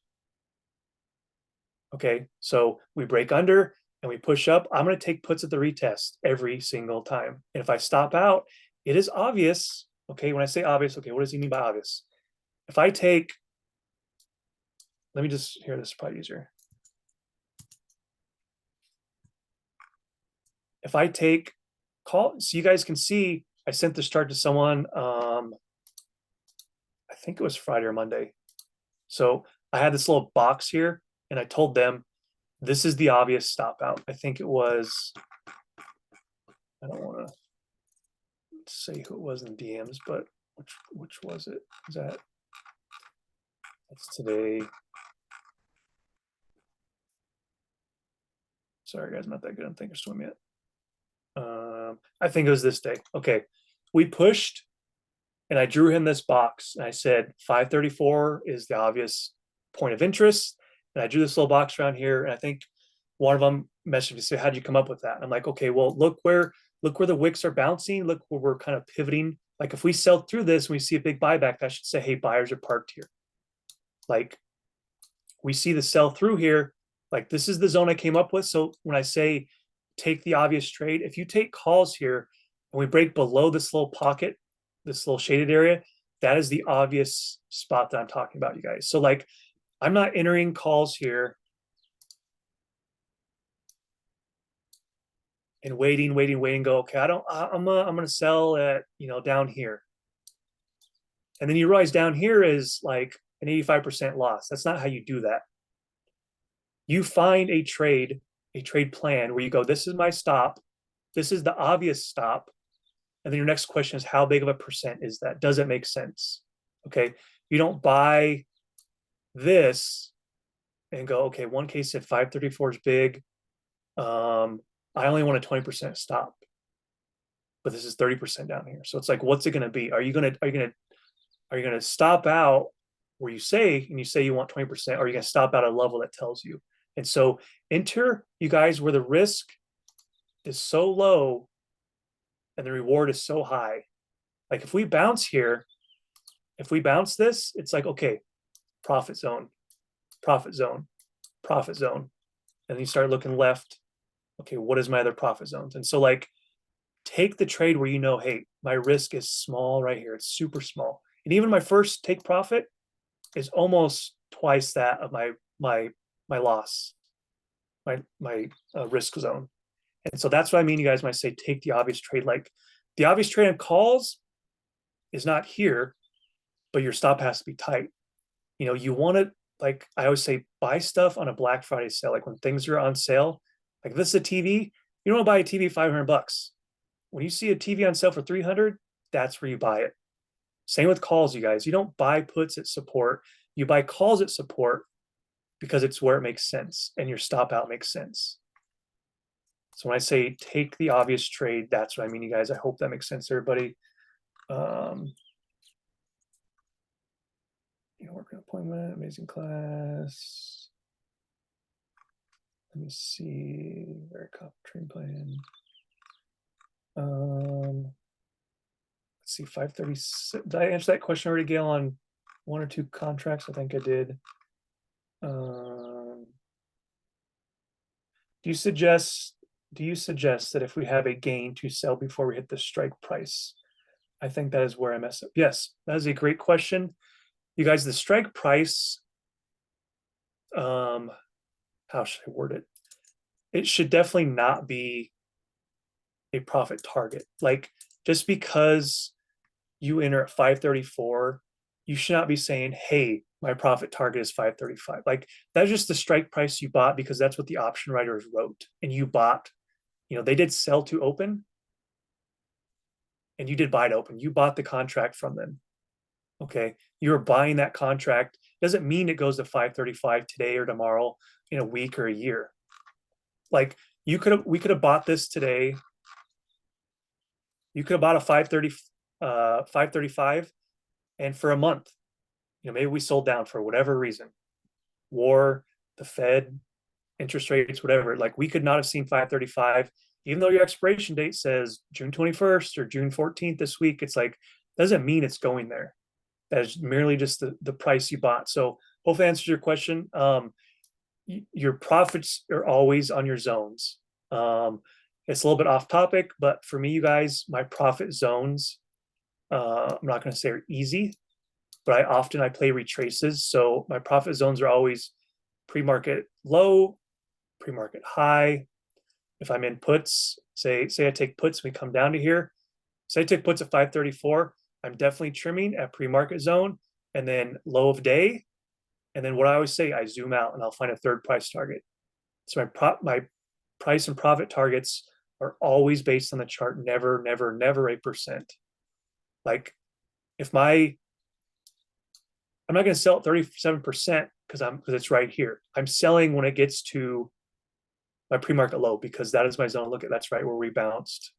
S1: Okay, so we break under and we push up. I'm going to take puts at the retest every single time. And if I stop out, it is obvious. Okay, when I say obvious, okay, what does he mean by obvious? If I take, let me just, here, this is probably easier. If I take call, so you guys can see, I sent this chart to someone, I think it was Friday or Monday. So I had this little box here and I told them, this is the obvious stop out. I think it was, I don't want to say who it was in DMs, but which was it? Is that, that's today. Sorry guys, I'm not that good on Thinkorswim yet. I think it was this day. Okay, we pushed and I drew him this box and I said 534 is the obvious point of interest. And I drew this little box around here. And I think one of them messaged me, say, how'd you come up with that? And I'm like, okay, well, look where the wicks are bouncing. Look where we're kind of pivoting. Like if we sell through this and we see a big buyback, that should say, hey, buyers are parked here. Like we see the sell through here. Like this is the zone I came up with. So when I say take the obvious trade, if you take calls here and we break below this little pocket, this little shaded area, that is the obvious spot that I'm talking about, you guys. So like I'm not entering calls here and waiting, go, okay, I'm gonna sell at, you know, down here. And then you realize down here is like an 85% loss. That's not how you do that. You find a trade plan where you go, this is my stop. This is the obvious stop. And then your next question is, how big of a percent is that? Does it make sense? Okay. You don't buy this and go, okay, one case said 534 is big. I only want a 20% stop, but this is 30% down here. So it's like, what's it going to be? Are you going to stop out where you say, and you say you want 20%, or are you going to stop out at a level that tells you? And so enter, you guys, where the risk is so low and the reward is so high. Like if we bounce here, if we bounce this, it's like, okay, profit zone, profit zone, profit zone. And then you start looking left. Okay, what is my other profit zones? And so like take the trade where you know, hey, my risk is small right here. It's super small. And even my first take profit is almost twice that of my loss, my risk zone. And so that's what I mean, you guys, when I say take the obvious trade. Like the obvious trade on calls is not here, but your stop has to be tight. You know, you want to, like I always say, buy stuff on a Black Friday sale. Like when things are on sale, like this is a TV, you don't want to buy a TV $500. When you see a TV on sale for 300, that's where you buy it. Same with calls, you guys. You don't buy puts at support. You buy calls at support because it's where it makes sense and your stop out makes sense. So when I say take the obvious trade, that's what I mean, you guys. I hope that makes sense to everybody. Working appointment, amazing class. Let me see. Very cop train plan. Let's see, 536. Did I answer that question already, Gail, on one or two contracts? I think I did. Do you suggest that if we have a gain to sell before we hit the strike price? I think that is where I mess up. Yes, that is a great question. You guys, the strike price, how should I word it? It should definitely not be a profit target. Like just because you enter at 534, you should not be saying, hey, my profit target is 535. Like that's just the strike price you bought because that's what the option writers wrote. And you bought, they did sell to open and you did buy to open. You bought the contract from them. Okay. You're buying that contract. Doesn't mean it goes to 535 today or tomorrow, in a week or a year. Like we could have bought this today. You could have bought a 535 and for a month, maybe we sold down for whatever reason, war, the Fed, interest rates, whatever. Like we could not have seen 535, even though your expiration date says June 21st or June 14th this week. It's like, doesn't mean it's going there. That is merely just the price you bought. So hopefully answers your question. Your profits are always on your zones. It's a little bit off topic, but for me, you guys, my profit zones, I'm not going to say are easy, but I play retraces. So my profit zones are always pre-market low, pre-market high. If I'm in puts, say I take puts, we come down to here. Say I take puts at 534, I'm definitely trimming at pre-market zone and then low of day. And then what I always say, I zoom out and I'll find a third price target. So my price and profit targets are always based on the chart, never, never, never a percent. Like if I'm not going to sell at 37% because it's right here. I'm selling when it gets to my pre-market low because that is my zone. Look at that's right where we bounced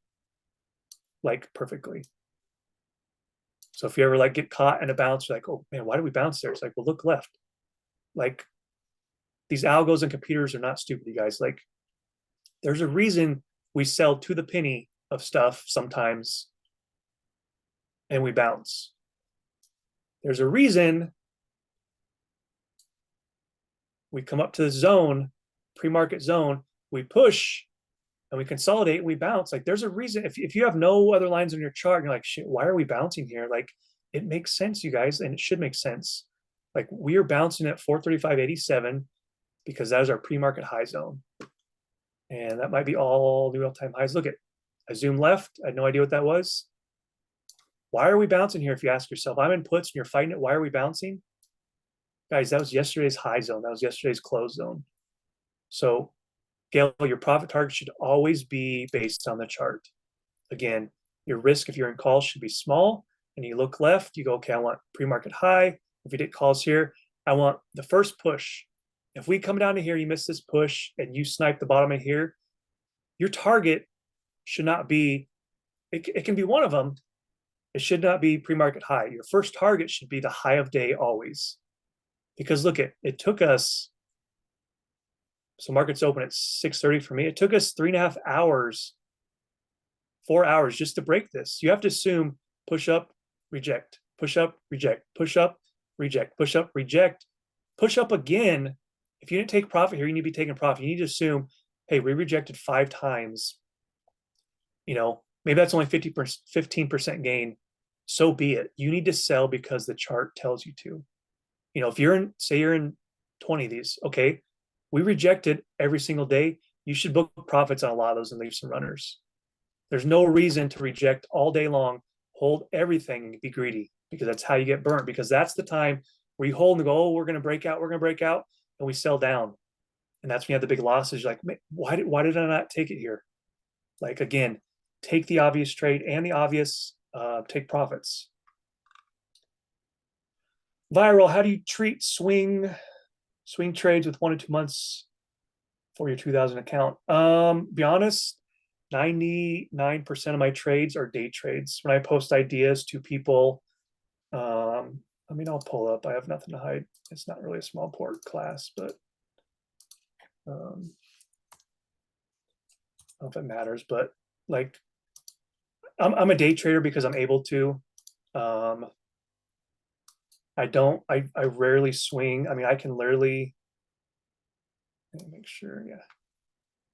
S1: like perfectly. So if you ever like get caught in a bounce, you're like, oh man, why did we bounce there? It's like, well, look left. Like these algos and computers are not stupid, you guys. Like there's a reason we sell to the penny of stuff sometimes and we bounce. There's a reason we come up to the zone, pre-market zone, we push and we consolidate, we bounce. Like there's a reason. If you have no other lines on your chart, you're like, shit, why are we bouncing here? Like it makes sense, you guys, and it should make sense. Like we are bouncing at 435.87 because that is our pre-market high zone. And that might be all the real-time highs. Look at, I zoom left. I had no idea what that was. Why are we bouncing here? If you ask yourself, I'm in puts and you're fighting it. Why are we bouncing? Guys, that was yesterday's high zone. That was yesterday's close zone. So Gail, your profit target should always be based on the chart. Again, your risk if you're in calls should be small and you look left, you go, okay, I want pre-market high. If we did calls here, I want the first push. If we come down to here, you miss this push and you snipe the bottom of here, your target should not be, it can be one of them. It should not be pre-market high. Your first target should be the high of day always. Because look, it took us, so markets open at 6:30 for me. It took us 3.5 hours, 4 hours just to break this. You have to assume push up, reject, push up, reject, push up, reject, push up, reject, push up again. If you didn't take profit here, you need to be taking profit. You need to assume, hey, we rejected 5 times. Maybe that's only 15% gain. So be it. You need to sell because the chart tells you to. If you're in, say you're in 20 of these, okay, we rejected every single day. You should book profits on a lot of those and leave some runners. There's no reason to reject all day long, hold everything and be greedy, because that's how you get burnt. Because that's the time where you hold and go, oh, we're going to break out, and we sell down. And that's when you have the big losses. You're like, why did I not take it here? Like, again, take the obvious trade and the obvious, take profits. Viral, how do you treat swing trades with 1 to 2 months for your 2000 account? Be honest, 99% of my trades are day trades. When I post ideas to people, I'll pull up. I have nothing to hide. It's not really a small port class, but I don't know if it matters, but like I'm a day trader because I'm able to. I rarely swing. I can literally, let me make sure, yeah.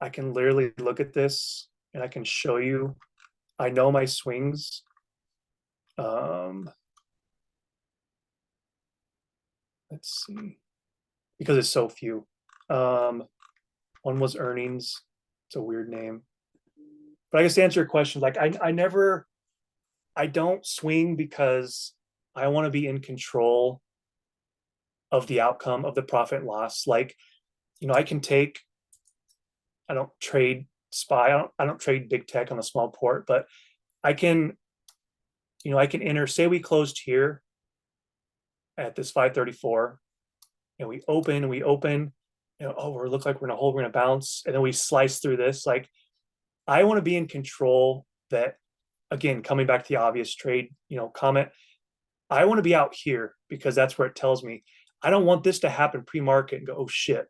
S1: I can literally look at this and I can show you, I know my swings. Let's see, because it's so few. One was earnings. It's a weird name. But I guess to answer your question, like I don't swing because I want to be in control of the outcome of the profit and loss. Like, I can take, I don't trade SPY, I don't trade big tech on a small port, but I can, I can enter, say we closed here at this 534 and we open, oh, we look like we're gonna hold, we're gonna bounce, and then we slice through this. Like, I want to be in control. That, again, coming back to the obvious trade, comment, I want to be out here because that's where it tells me. I don't want this to happen pre-market and go, oh shit.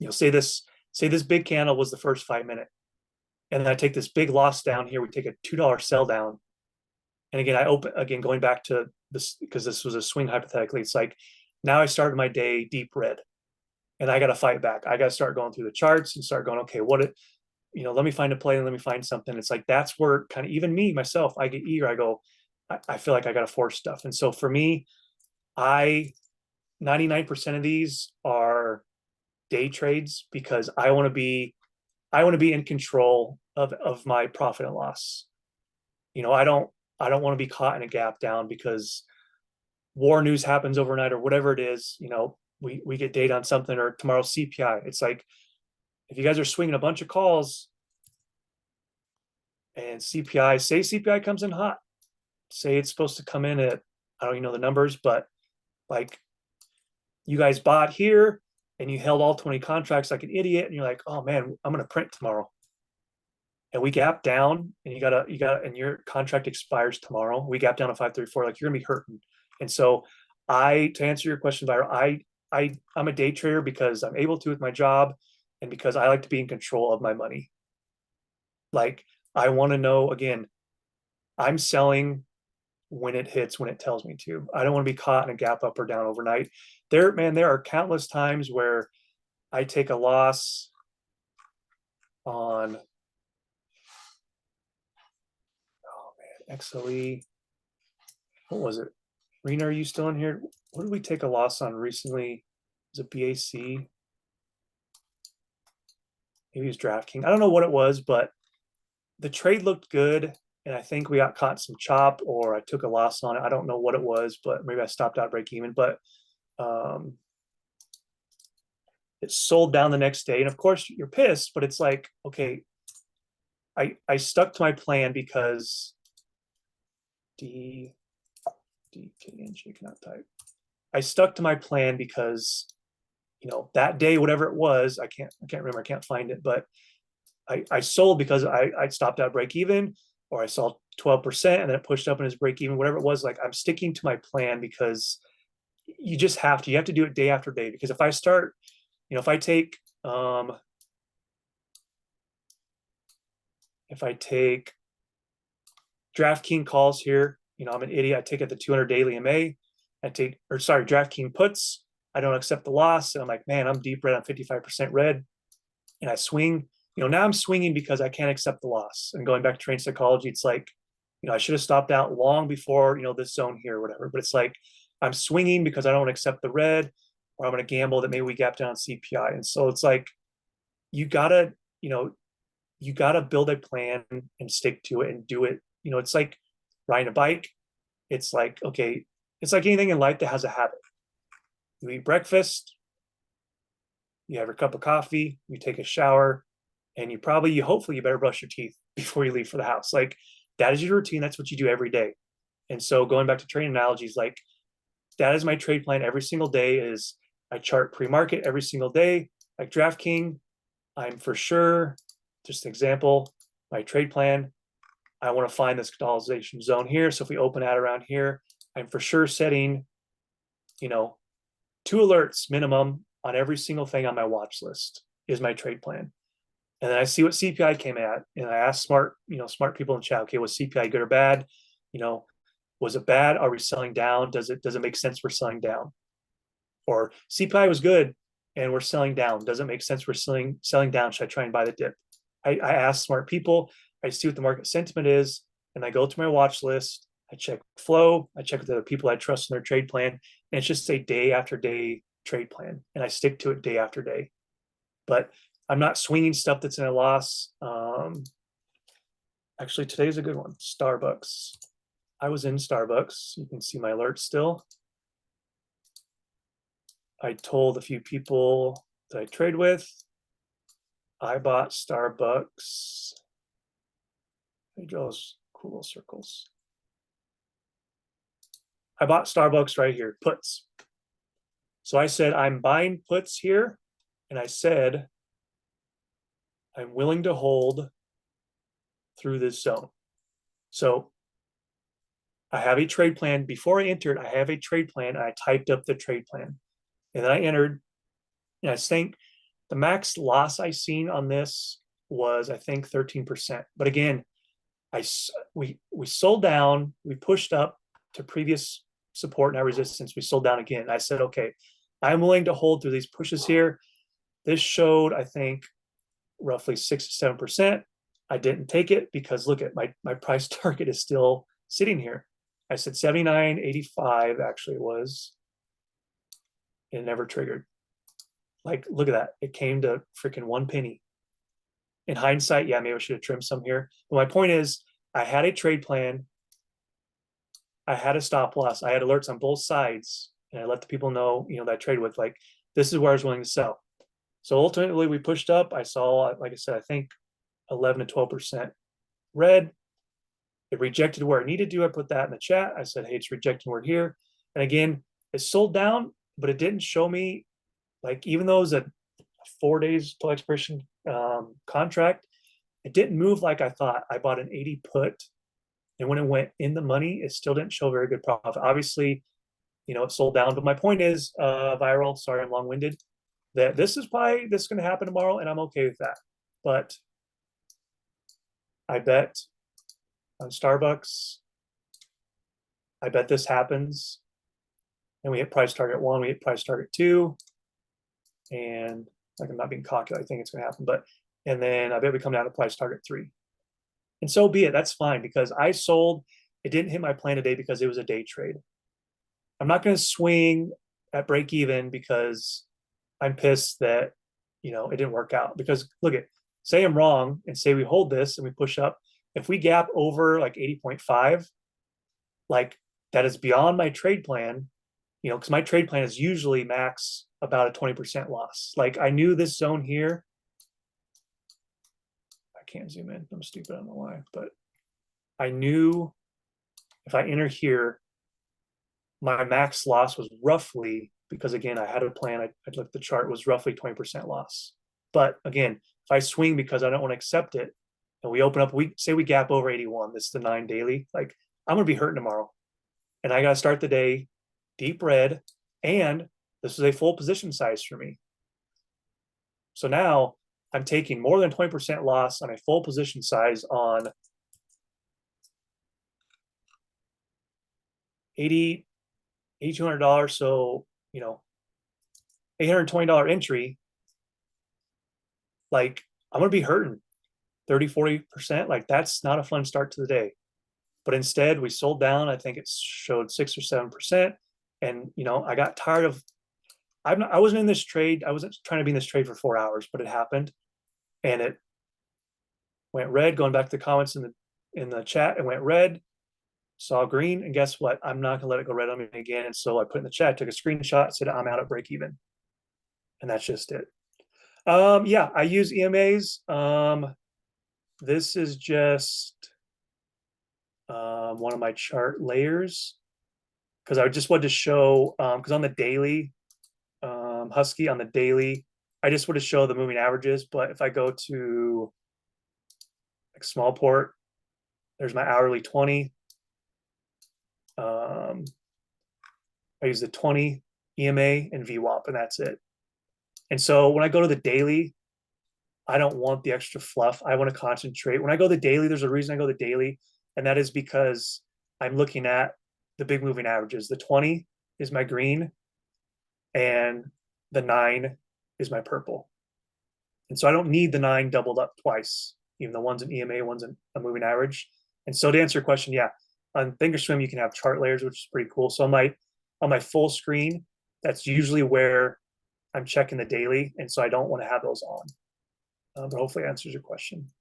S1: Say this big candle was the first 5 minutes. And then I take this big loss down here. We take a $2 sell down. And again, I open, again, going back to this, because this was a swing hypothetically, it's like, now I started my day deep red and I got to fight back. I got to start going through the charts and start going, okay, let me find a play and let me find something. It's like, that's where kind of even me, myself, I get eager. I go, I feel like I got to force stuff. And so for me, 99% of these are day trades because I want to be in control of my profit and loss. I don't want to be caught in a gap down because war news happens overnight or whatever it is. We get data on something, or tomorrow's CPI. It's like, if you guys are swinging a bunch of calls and CPI, say CPI comes in hot, say it's supposed to come in at, I don't even know the numbers, but like, you guys bought here and you held all 20 contracts like an idiot, and you're like, oh man, I'm going to print tomorrow. And we gap down and and your contract expires tomorrow. We gap down to 534, like, you're gonna be hurting. And so to answer your question, Byron, I'm a day trader because I'm able to with my job and because I like to be in control of my money. Like, I want to know, again, I'm selling when it hits, when it tells me to. I don't want to be caught in a gap up or down overnight. There are countless times where I take a loss on, oh man, XLE. What was it? Rena, are you still in here? What did we take a loss on recently? Was it BAC? Maybe it was DraftKings. I don't know what it was, but the trade looked good. And I think we got caught some chop, or I took a loss on it. I don't know what it was, but maybe I stopped out break even. But it sold down the next day. And of course, you're pissed, but it's like, okay, I stuck to my plan because DKNG cannot type. I stuck to my plan because, that day, whatever it was, I can't remember, I can't find it, but I sold because I stopped at break even, or I saw 12% and then it pushed up in his break even, whatever it was. Like I'm sticking to my plan because you just have to. You have to do it day after day. Because if I start, if I take DraftKings calls here, I'm an idiot. I take it the 200 daily MA. DraftKings puts. I don't accept the loss. And I'm like, man, I'm deep red. I'm 55% red. And I swing. Now I'm swinging because I can't accept the loss. And going back to trade psychology, it's like, I should have stopped out long before, this zone here or whatever. But it's like, I'm swinging because I don't want to accept the red, or I'm going to gamble that maybe we gap down CPI. And so it's like, you gotta, you gotta build a plan and stick to it and do it. It's like riding a bike. It's like, okay, it's like anything in life that has a habit. You eat breakfast, you have your cup of coffee, you take a shower, and hopefully you better brush your teeth before you leave for the house. Like that is your routine. That's what you do every day. And so going back to trading analogies, like that is my trade plan every single day. Is I chart pre-market every single day. Like DraftKings, I'm for sure, just an example, my trade plan, I want to find this consolidation zone here. So if we open at around here, I'm for sure setting, 2 alerts minimum on every single thing on my watch list is my trade plan. And then I see what CPI came at, and I ask smart people in chat, okay, was CPI good or bad? Was it bad? Are we selling down? Does it make sense we're selling down? Or CPI was good and we're selling down. Does it make sense we're selling down? Should I try and buy the dip? I ask smart people. I see what the market sentiment is, and I go to my watch list. I check flow. I check with the people I trust in their trade plan, and it's just a day after day trade plan, and I stick to it day after day. But I'm not swinging stuff that's in a loss. Actually, today's a good one. Starbucks. I was in Starbucks. You can see my alert still. I told a few people that I trade with, I bought Starbucks. I draw those cool little circles. I bought Starbucks right here, puts. So I said, I'm buying puts here. And I said, I'm willing to hold through this zone. So I have a trade plan. Before I entered, I have a trade plan. And I typed up the trade plan. And then I entered. And I think the max loss I seen on this was, I think, 13%. But again, we sold down, we pushed up to previous support and our resistance. We sold down again. I said, okay, I'm willing to hold through these pushes here. This showed, I think, roughly 6 to 7%. I didn't take it because look at my price target is still sitting here. I said 79.85 actually it was. It never triggered. Like, look at that. It came to freaking 1 penny. In hindsight, yeah, maybe I should have trimmed some here. But my point is, I had a trade plan. I had a stop loss. I had alerts on both sides. And I let the people know, that I trade with, like, this is where I was willing to sell. So ultimately, we pushed up. I saw, like I said, I think 11 to 12% red. It rejected where it needed to. I put that in the chat. I said, hey, it's rejecting where here. And again, it sold down, but it didn't show me, like, even though it was a 4 days till expiration contract, it didn't move like I thought. I bought an 80 put, and when it went in the money, it still didn't show very good profit. Obviously, it sold down. But my point is, viral. Sorry, I'm long-winded. That this is going to happen tomorrow, and I'm okay with that. But I bet on Starbucks. I bet this happens, and we hit price target 1. We hit price target 2, and like I'm not being cocky. I think it's going to happen, and then I bet we come down to price target 3. And so be it. That's fine because I sold. It didn't hit my plan today because it was a day trade. I'm not going to swing at break even because I'm pissed that, it didn't work out. Because look at, say I'm wrong and say we hold this and we push up. If we gap over like 80.5, like that is beyond my trade plan, because my trade plan is usually max about a 20% loss. Like I knew this zone here. Can't zoom in. I'm stupid. I don't know why, but I knew if I enter here, my max loss was roughly, because again, I had a plan. I looked at the chart, was roughly 20% loss. But again, if I swing because I don't want to accept it, and we open up, we say we gap over 81, this is the 9 daily, like I'm gonna be hurting tomorrow. And I gotta start the day deep red, and this is a full position size for me. So now I'm taking more than 20% loss on a full position size on 8,200. So, $820 entry, like I'm going to be hurting 30-40%. Like that's not a fun start to the day. But instead we sold down. I think it showed 6 or 7%. And, I got tired of, I wasn't in this trade. I wasn't trying to be in this trade for 4 hours, but it happened. And it went red, going back to the comments in the chat, it went red, saw green, and guess what? I'm not gonna let it go red on me again. And so I put in the chat, took a screenshot, said I'm out at break even. And that's just it. Yeah, I use EMAs. This is just one of my chart layers because I just wanted to show, because on the daily, Husky on the daily, I just want to show the moving averages. But if I go to like small port, there's my hourly 20. I use the 20 EMA and VWAP, and that's it. And so when I go to the daily, I don't want the extra fluff. I want to concentrate. When I go to the daily, there's a reason I go to the daily, and that is because I'm looking at the big moving averages. The 20 is my green, and the 9 is my purple. And so I don't need the 9 doubled up twice, even though one's an EMA, one's a moving average. And so to answer your question, yeah, on Thinkorswim, you can have chart layers, which is pretty cool. So on my full screen, that's usually where I'm checking the daily. And so I don't want to have those on. But hopefully it answers your question.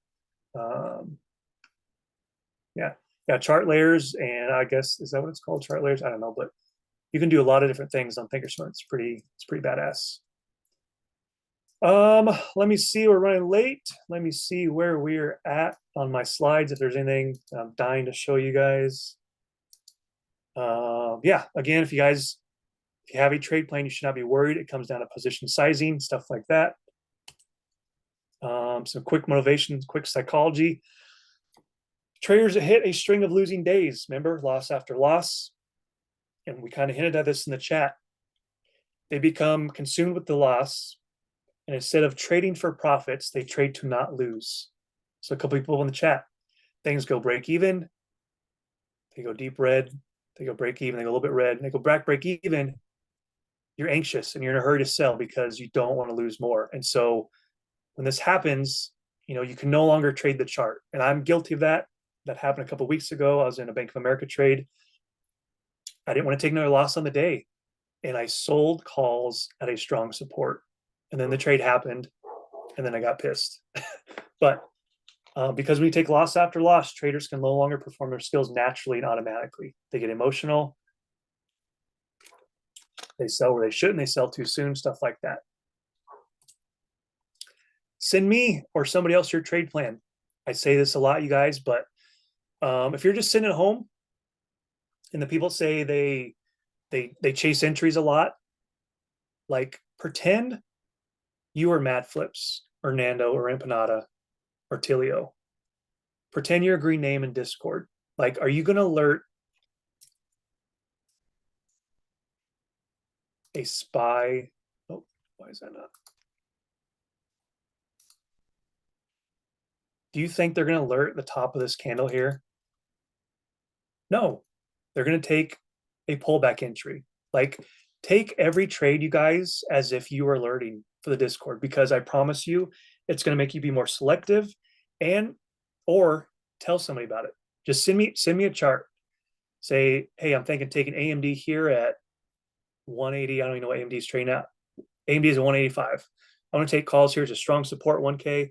S1: Yeah, chart layers. And I guess, is that what it's called? Chart layers? I don't know, but you can do a lot of different things on Thinkorswim. It's pretty badass. Let me see, we're running late. Let me see where we're at on my slides. If there's anything I'm dying to show you guys. Yeah, again, if you have a trade plan, you should not be worried. It comes down to position sizing, stuff like that. Some quick motivation, quick psychology. Traders that hit a string of losing days, remember, loss after loss. And we kind of hinted at this in the chat. They become consumed with the loss. And instead of trading for profits, they trade to not lose. So a couple people in the chat, things go break even, they go deep red, they go break even, they go a little bit red, and they go break even. You're anxious and you're in a hurry to sell because you don't want to lose more. And so when this happens, you can no longer trade the chart. And I'm guilty of that. That happened a couple of weeks ago. I was in a Bank of America trade. I didn't want to take another loss on the day. And I sold calls at a strong support. And then the trade happened, and then I got pissed. But because when you take loss after loss, traders can no longer perform their skills naturally and automatically. They get emotional. They sell where they shouldn't. They sell too soon, stuff like that. Send me or somebody else your trade plan. I say this a lot, you guys, but if you're just sitting at home and the people say they chase entries a lot, like pretend you are Mad Flips or Nando or Empanada or Tilio. Pretend you're a green name in Discord. Like, are you going to alert a spy? Oh, why is that not? Do you think they're going to alert the top of this candle here? No, they're going to take a pullback entry. Like, take every trade, you guys, as if you were alerting for the Discord, because I promise you, it's going to make you be more selective, or tell somebody about it. Just send me a chart. Say, hey, I'm thinking taking AMD here at 180. I don't even know what AMD is trading at. AMD is at 185. I'm going to take calls here. It's a strong support 1K.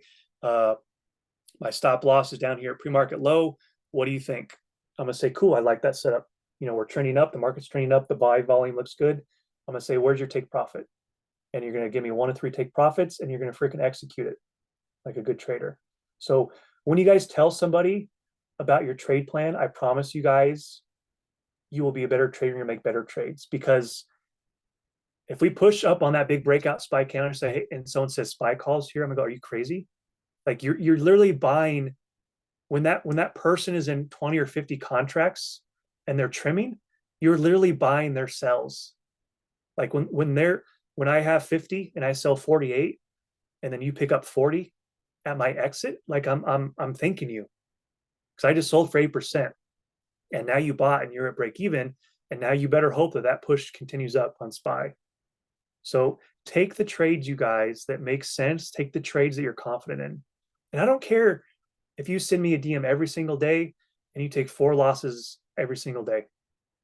S1: My stop loss is down here at pre-market low. What do you think? I'm going to say, cool, I like that setup. We're trending up. The market's trending up. The buy volume looks good. I'm going to say, where's your take profit? And you're going to give me 1 to 3 take profits, and you're going to freaking execute it like a good trader. So when you guys tell somebody about your trade plan, I promise you guys, you will be a better trader and make better trades. Because if we push up on that big breakout spy counter, say, hey, and someone says spy calls here, I'm gonna go, are you crazy? Like you're literally buying when that person is in 20 or 50 contracts and they're trimming, you're literally buying their sells. Like when I have 50 and I sell 48 and then you pick up 40 at my exit, like I'm thanking you because I just sold for 8% and now you bought and you're at break even and now you better hope that that push continues up on SPY. So take the trades, you guys, that make sense. Take the trades that you're confident in. And I don't care if you send me a DM every single day and you take 4 losses every single day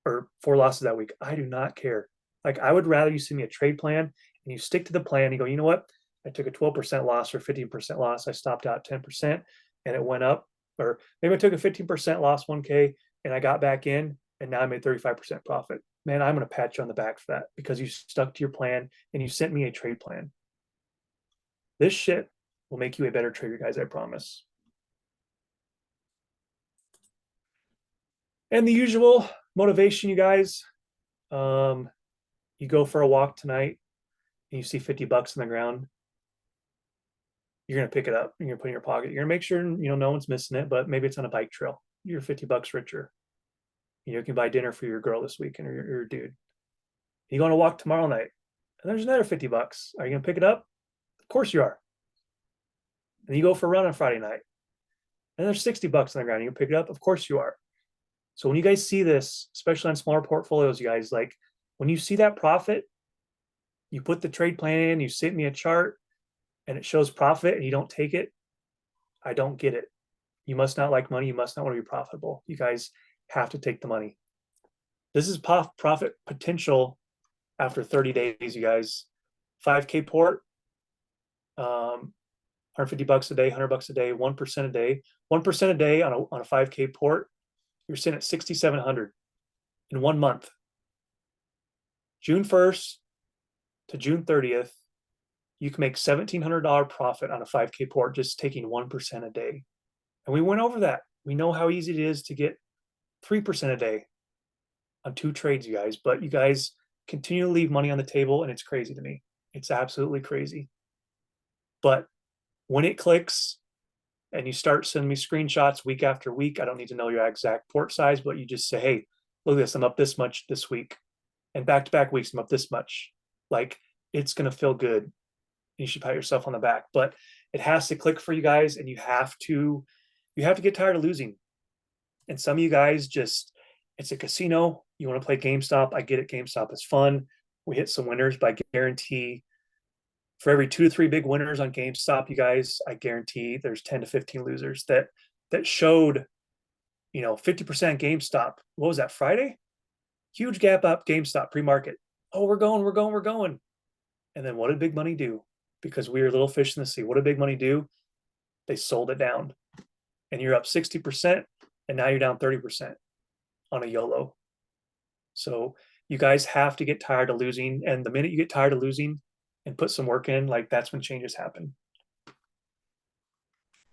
S1: or 4 losses that week. I do not care. Like I would rather you send me a trade plan and you stick to the plan. You go, you know what? I took a 12% loss or 15% loss. I stopped out 10% and it went up. Or maybe I took a 15% loss 1K and I got back in and now I made 35% profit. Man, I'm going to pat you on the back for that because you stuck to your plan and you sent me a trade plan. This shit will make you a better trader, guys. I promise. And the usual motivation, you guys. Um, you go for a walk tonight and you see 50 bucks on the ground. You're gonna pick it up and you're gonna put it in your pocket. You're gonna make sure no one's missing it, but maybe it's on a bike trail. You're 50 bucks richer. You can buy dinner for your girl this weekend or your dude. You go on a walk tomorrow night and there's another 50 bucks. Are you gonna pick it up? Of course you are. And you go for a run on Friday night and there's 60 bucks on the ground. You can pick it up. Of course you are. So when you guys see this, especially on smaller portfolios, you guys, like when you see that profit, you put the trade plan in, you send me a chart and it shows profit and you don't take it. I don't get it. You must not like money. You must not want to be profitable. You guys have to take the money. This is profit potential after 30 days, you guys. 5K port, 150 bucks a day, 100 bucks a day, 1% a day, 1% a day on a 5K port. You're sitting at 6,700 in 1 month. June 1st to June 30th, you can make $1,700 profit on a 5K port just taking 1% a day. And we went over that. We know how easy it is to get 3% a day on 2 trades, you guys. But you guys continue to leave money on the table, and it's crazy to me. It's absolutely crazy. But when it clicks and you start sending me screenshots week after week, I don't need to know your exact port size, but you just say, hey, look at this, I'm up this much this week. And back-to-back weeks, I'm up this much. Like, it's going to feel good. You should pat yourself on the back. But it has to click for you guys, and you have to get tired of losing. And some of you guys just, it's a casino. You want to play GameStop. I get it. GameStop is fun. We hit some winners, but I guarantee for every 2 to 3 big winners on GameStop, you guys, I guarantee there's 10 to 15 losers that showed, 50% GameStop. What was that, Friday? Huge gap up GameStop pre-market. Oh, we're going. And then what did big money do? Because we were little fish in the sea. What did big money do? They sold it down. And you're up 60%, and now you're down 30% on a YOLO. So you guys have to get tired of losing. And the minute you get tired of losing and put some work in, like that's when changes happen.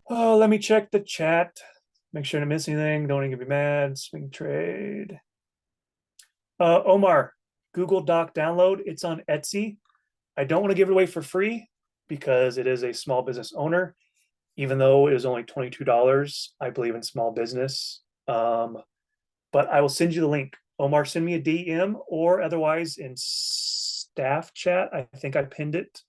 S1: Oh, let me check the chat. Make sure I didn't miss anything. Don't even be mad. Swing trade. Omar, Google Doc download. It's on Etsy. I don't want to give it away for free because it is a small business owner. Even though it is only $22, I believe in small business. But I will send you the link. Omar, send me a DM or otherwise in staff chat. I think I pinned it.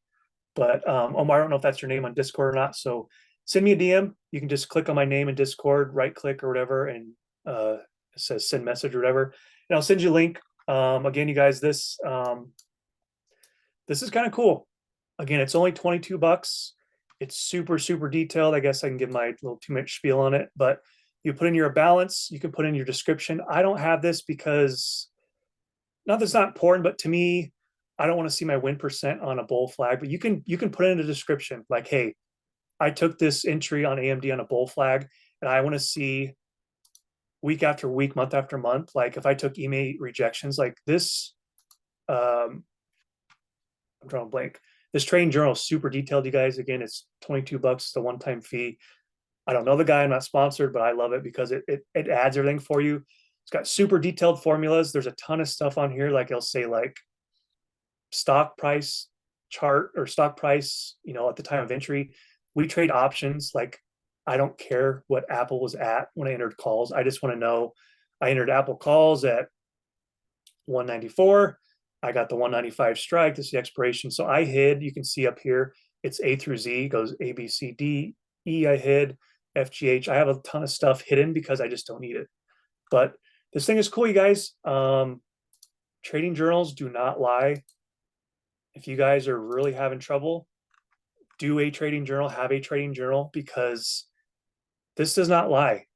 S1: But Omar, I don't know if that's your name on Discord or not. So send me a DM. You can just click on my name in Discord, right click or whatever, and it says send message or whatever. And I'll send you a link. Again, you guys, this is kind of cool. Again, it's only 22 bucks. It's super, super detailed. I guess I can give my little 2-minute spiel on it, but you put in your balance, you can put in your description. I don't have this because not that's not important, but to me, I don't want to see my win percent on a bull flag, but you can put in a description like, hey, I took this entry on AMD on a bull flag and I want to see week after week, month after month. Like if I took EMA rejections like this, I'm drawing a blank. This trading journal is super detailed, you guys. Again, it's 22 bucks, the one-time fee. I don't know the guy, I'm not sponsored, but I love it because it adds everything for you. It's got super detailed formulas. There's a ton of stuff on here. Like it'll say like stock price chart or stock price, at the time of entry. we trade options. Like, I don't care what Apple was at when I entered calls. I just want to know I entered Apple calls at 194. I got the 195 strike. This is the expiration. So I hid. You can see up here, it's A through Z, goes A, B, C, D, E. I hid, F, G, H. I have a ton of stuff hidden because I just don't need it. But this thing is cool, you guys. Trading journals do not lie. If you guys are really having trouble, do a trading journal, have a trading journal, because this does not lie.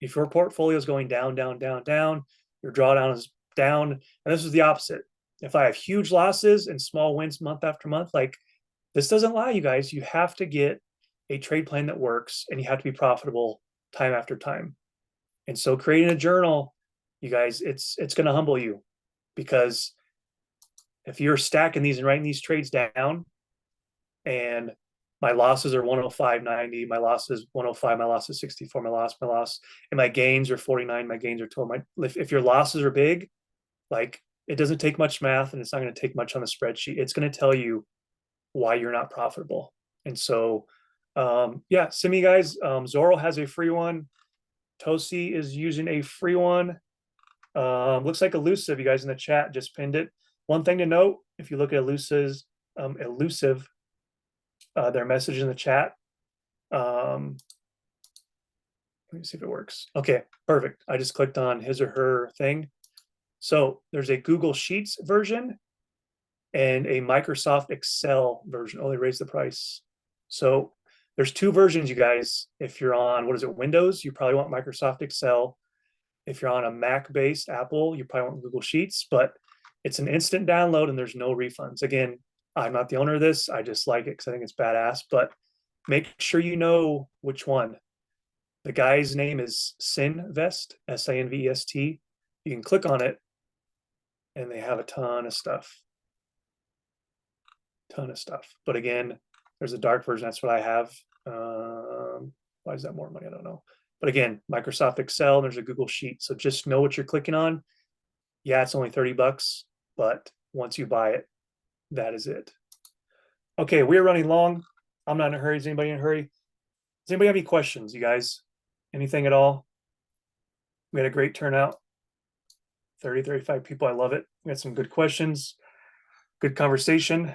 S1: If your portfolio is going down, down, down, down, your drawdown is down. And this is the opposite. If I have huge losses and small wins month after month, like, this doesn't lie, you guys. You have to get a trade plan that works, and you have to be profitable time after time. And so creating a journal, you guys, it's going to humble you, because if you're stacking these and writing these trades down, and my losses are 105.90, my loss is 105, my loss is 64, my loss, and my gains are 49, my gains are 12. If your losses are big, like, it doesn't take much math, and it's not going to take much on the spreadsheet. It's going to tell you why you're not profitable. And so, yeah, Simi guys, Zorro has a free one. Tosi is using a free one. Looks like Elusive, you guys in the chat just pinned it. One thing to note, if you look at Elusive, their message in the chat. Let me see if it works. Okay, perfect. I just clicked on his or her thing. So there's a Google Sheets version and a Microsoft Excel version. Oh, they raised the price. So there's two versions, you guys. If you're on, what is it, Windows, you probably want Microsoft Excel. If you're on a Mac-based Apple, you probably want Google Sheets, but it's an instant download and there's no refunds. Again, I'm not the owner of this. I just like it because I think it's badass, but make sure you know which one. The guy's name is Sinvest, Sinvest. You can click on it and they have a ton of stuff. But again, there's a dark version. That's what I have. Why is that more money? I don't know. But again, Microsoft Excel, there's a Google Sheet. So just know what you're clicking on. Yeah, it's only $30, but once you buy it, that is it. Okay, we're running long. I'm not in a hurry. Is anybody in a hurry? Does anybody have any questions, you guys? Anything at all? We had a great turnout. 30, 35 people. I love it. We had some good questions, good conversation.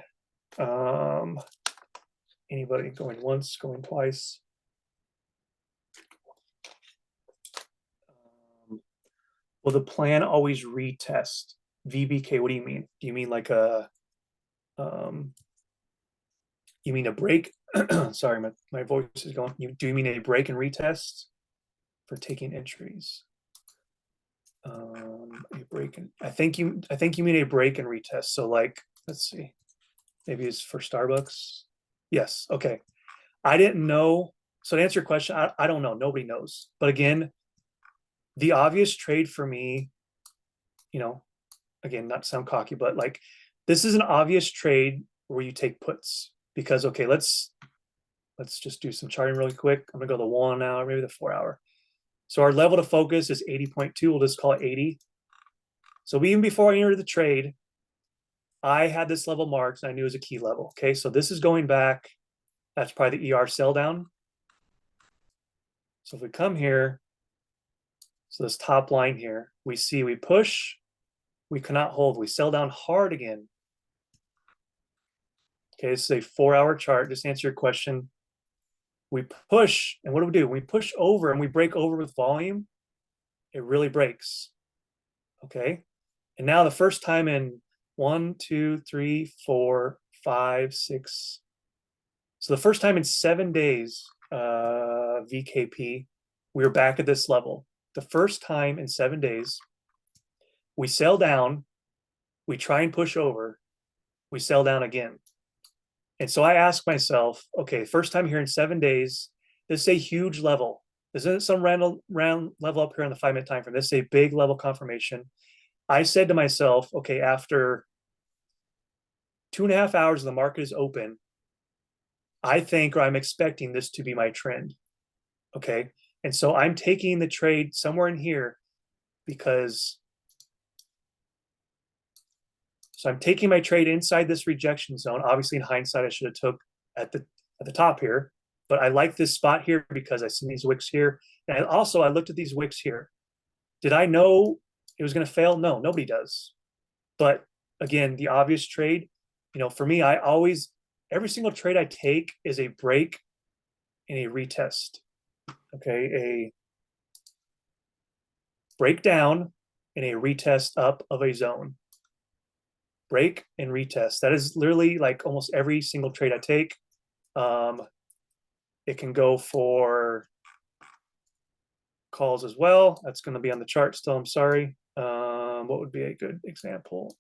S1: Anybody going once, going twice? Will the plan always retest? VBK, what do you mean? Do you mean like a, you mean a break? Sorry, my voice is going. Do you mean a break and retest for taking entries? A break and I think you mean a break and retest. So like, let's see, maybe it's for Starbucks. Yes. Okay. I didn't know. So to answer your question, I don't know. Nobody knows. But again, the obvious trade for me, again, not to sound cocky, but like, this is an obvious trade where you take puts, because, okay, let's just do some charting really quick. I'm gonna go the 1 hour, maybe the 4 hour. So our level to focus is 80.2. We'll just call it 80. So even before I entered the trade, I had this level marked and I knew it was a key level. Okay, so this is going back. That's probably the ER sell down. So if we come here, so this top line here, we see we push, we cannot hold, we sell down hard again. Okay, this is a 4 hour chart. Just answer your question. We push, and what do? We push over and we break over with volume. It really breaks. Okay, and now the first time in 1, 2, 3, 4, 5, 6. So the first time in 7 days, VKP, we were back at this level. The first time in 7 days, we sell down, we try and push over, we sell down again. And so I ask myself, okay, first time here in 7 days, this is a huge level. This isn't some random round level up here on the 5 minute time frame. This is a big level confirmation. I said to myself, okay, after 2.5 hours, the market is open. I think, or I'm expecting this to be my trend. Okay. And so I'm taking the trade somewhere in here because, so I'm taking my trade inside this rejection zone. Obviously in hindsight, I should have took at the at the top here, but I like this spot here because I see these wicks here. And I looked at these wicks here. Did I know it was going to fail? No, nobody does. But again, the obvious trade, for me, every single trade I take is a break and a retest. Okay, a break down and a retest up of a zone. Break and retest. That is literally like almost every single trade I take. It can go for calls as well. That's going to be on the chart still. I'm sorry. What would be a good example?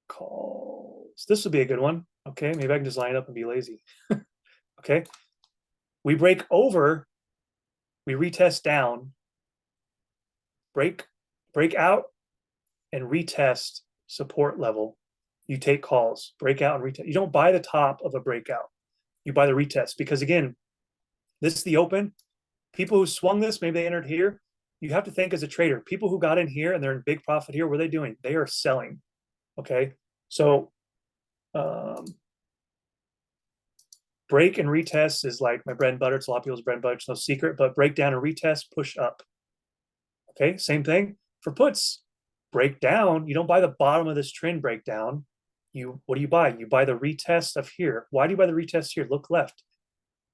S1: Calls. This would be a good one. Okay, maybe I can just line up and be lazy. Okay, we break over, we retest down, break out, and retest support level. You take calls, break out and retest. You don't buy the top of a breakout. You buy the retest because again, this is the open. People who swung this, maybe they entered here. You have to think as a trader. People who got in here and they're in big profit here, what are they doing? They are selling. Okay, so break and retest is like my bread and butter. It's a lot of people's bread and butter. It's no secret. But breakdown and retest, push up. Okay, same thing for puts. Break down. You don't buy the bottom of this trend breakdown. What do you buy? You buy the retest of here. Why do you buy the retest here? Look left.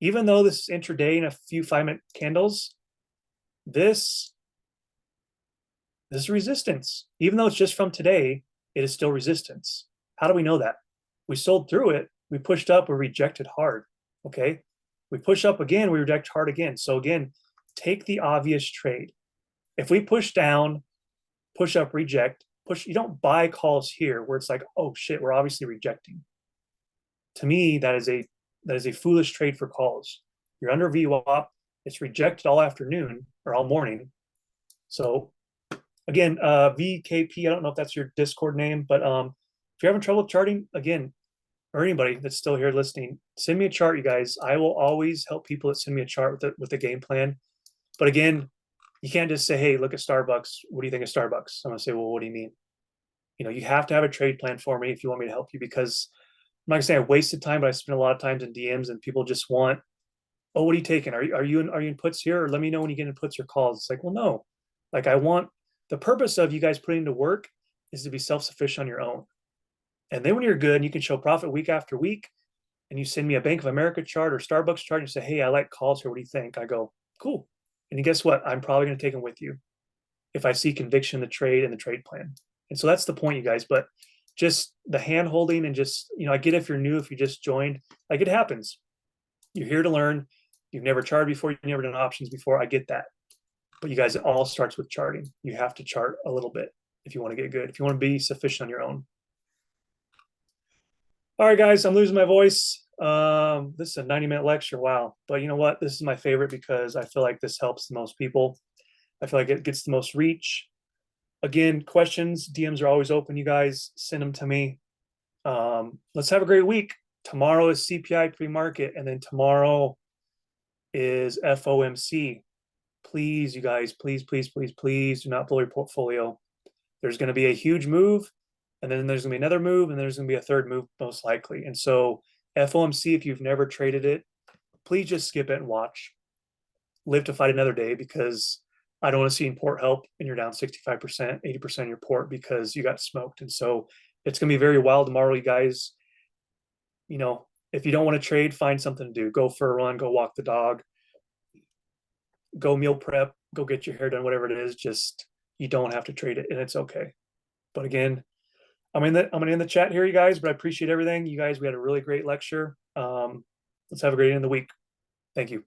S1: Even though this is intraday in a few 5-minute candles, this is resistance. Even though it's just from today, it is still resistance. How do we know that? We sold through it. We pushed up, we rejected hard. Okay. We push up again, we reject hard again. So again, take the obvious trade. If we push down, push up, reject, push, you don't buy calls here where it's like, oh shit, we're obviously rejecting. To me, that is a foolish trade for calls. You're under VWAP, it's rejected all afternoon or all morning. So again, VKP, I don't know if that's your Discord name, but if you're having trouble charting, again, or anybody that's still here listening, send me a chart, you guys. I will always help people that send me a chart with a game plan. But again, you can't just say, hey, look at Starbucks. What do you think of Starbucks? I'm going to say, well, what do you mean? You have to have a trade plan for me if you want me to help you, because I'm not going to say I wasted time, but I spent a lot of times in DMs and people just want, oh, what are you taking? Are you in puts here? Or let me know when you get in puts or calls. It's like, well, no. Like the purpose of you guys putting into work is to be self-sufficient on your own. And then when you're good and you can show profit week after week, and you send me a Bank of America chart or Starbucks chart and you say, hey, I like calls here. What do you think? I go, cool. And guess what? I'm probably going to take them with you if I see conviction in the trade and the trade plan. And so that's the point, you guys. But just the hand holding and just, I get if you're new, if you just joined, like it happens. You're here to learn. You've never charted before. You've never done options before. I get that. But you guys, it all starts with charting. You have to chart a little bit if you want to get good, if you want to be sufficient on your own. All right, guys, I'm losing my voice. This is a 90-minute lecture. Wow. But you know what? This is my favorite because I feel like this helps the most people. I feel like it gets the most reach. Again, questions, DMs are always open, you guys. Send them to me. Let's have a great week. Tomorrow is CPI pre-market, and then tomorrow is FOMC. Please, you guys, please, please, please, please do not blow your portfolio. There's going to be a huge move. And then there's going to be another move, and there's going to be a third move, most likely. And so FOMC, if you've never traded it, please just skip it and watch. Live to fight another day, because I don't want to see port help and you're down 65%, 80% of your port because you got smoked. And so it's going to be very wild tomorrow, you guys. If you don't want to trade, find something to do. Go for a run, go walk the dog, go meal prep, go get your hair done, whatever it is. Just, you don't have to trade it, and it's okay. But again, I'm going to end the chat here, you guys, but I appreciate everything. You guys, we had a really great lecture. Let's have a great end of the week. Thank you.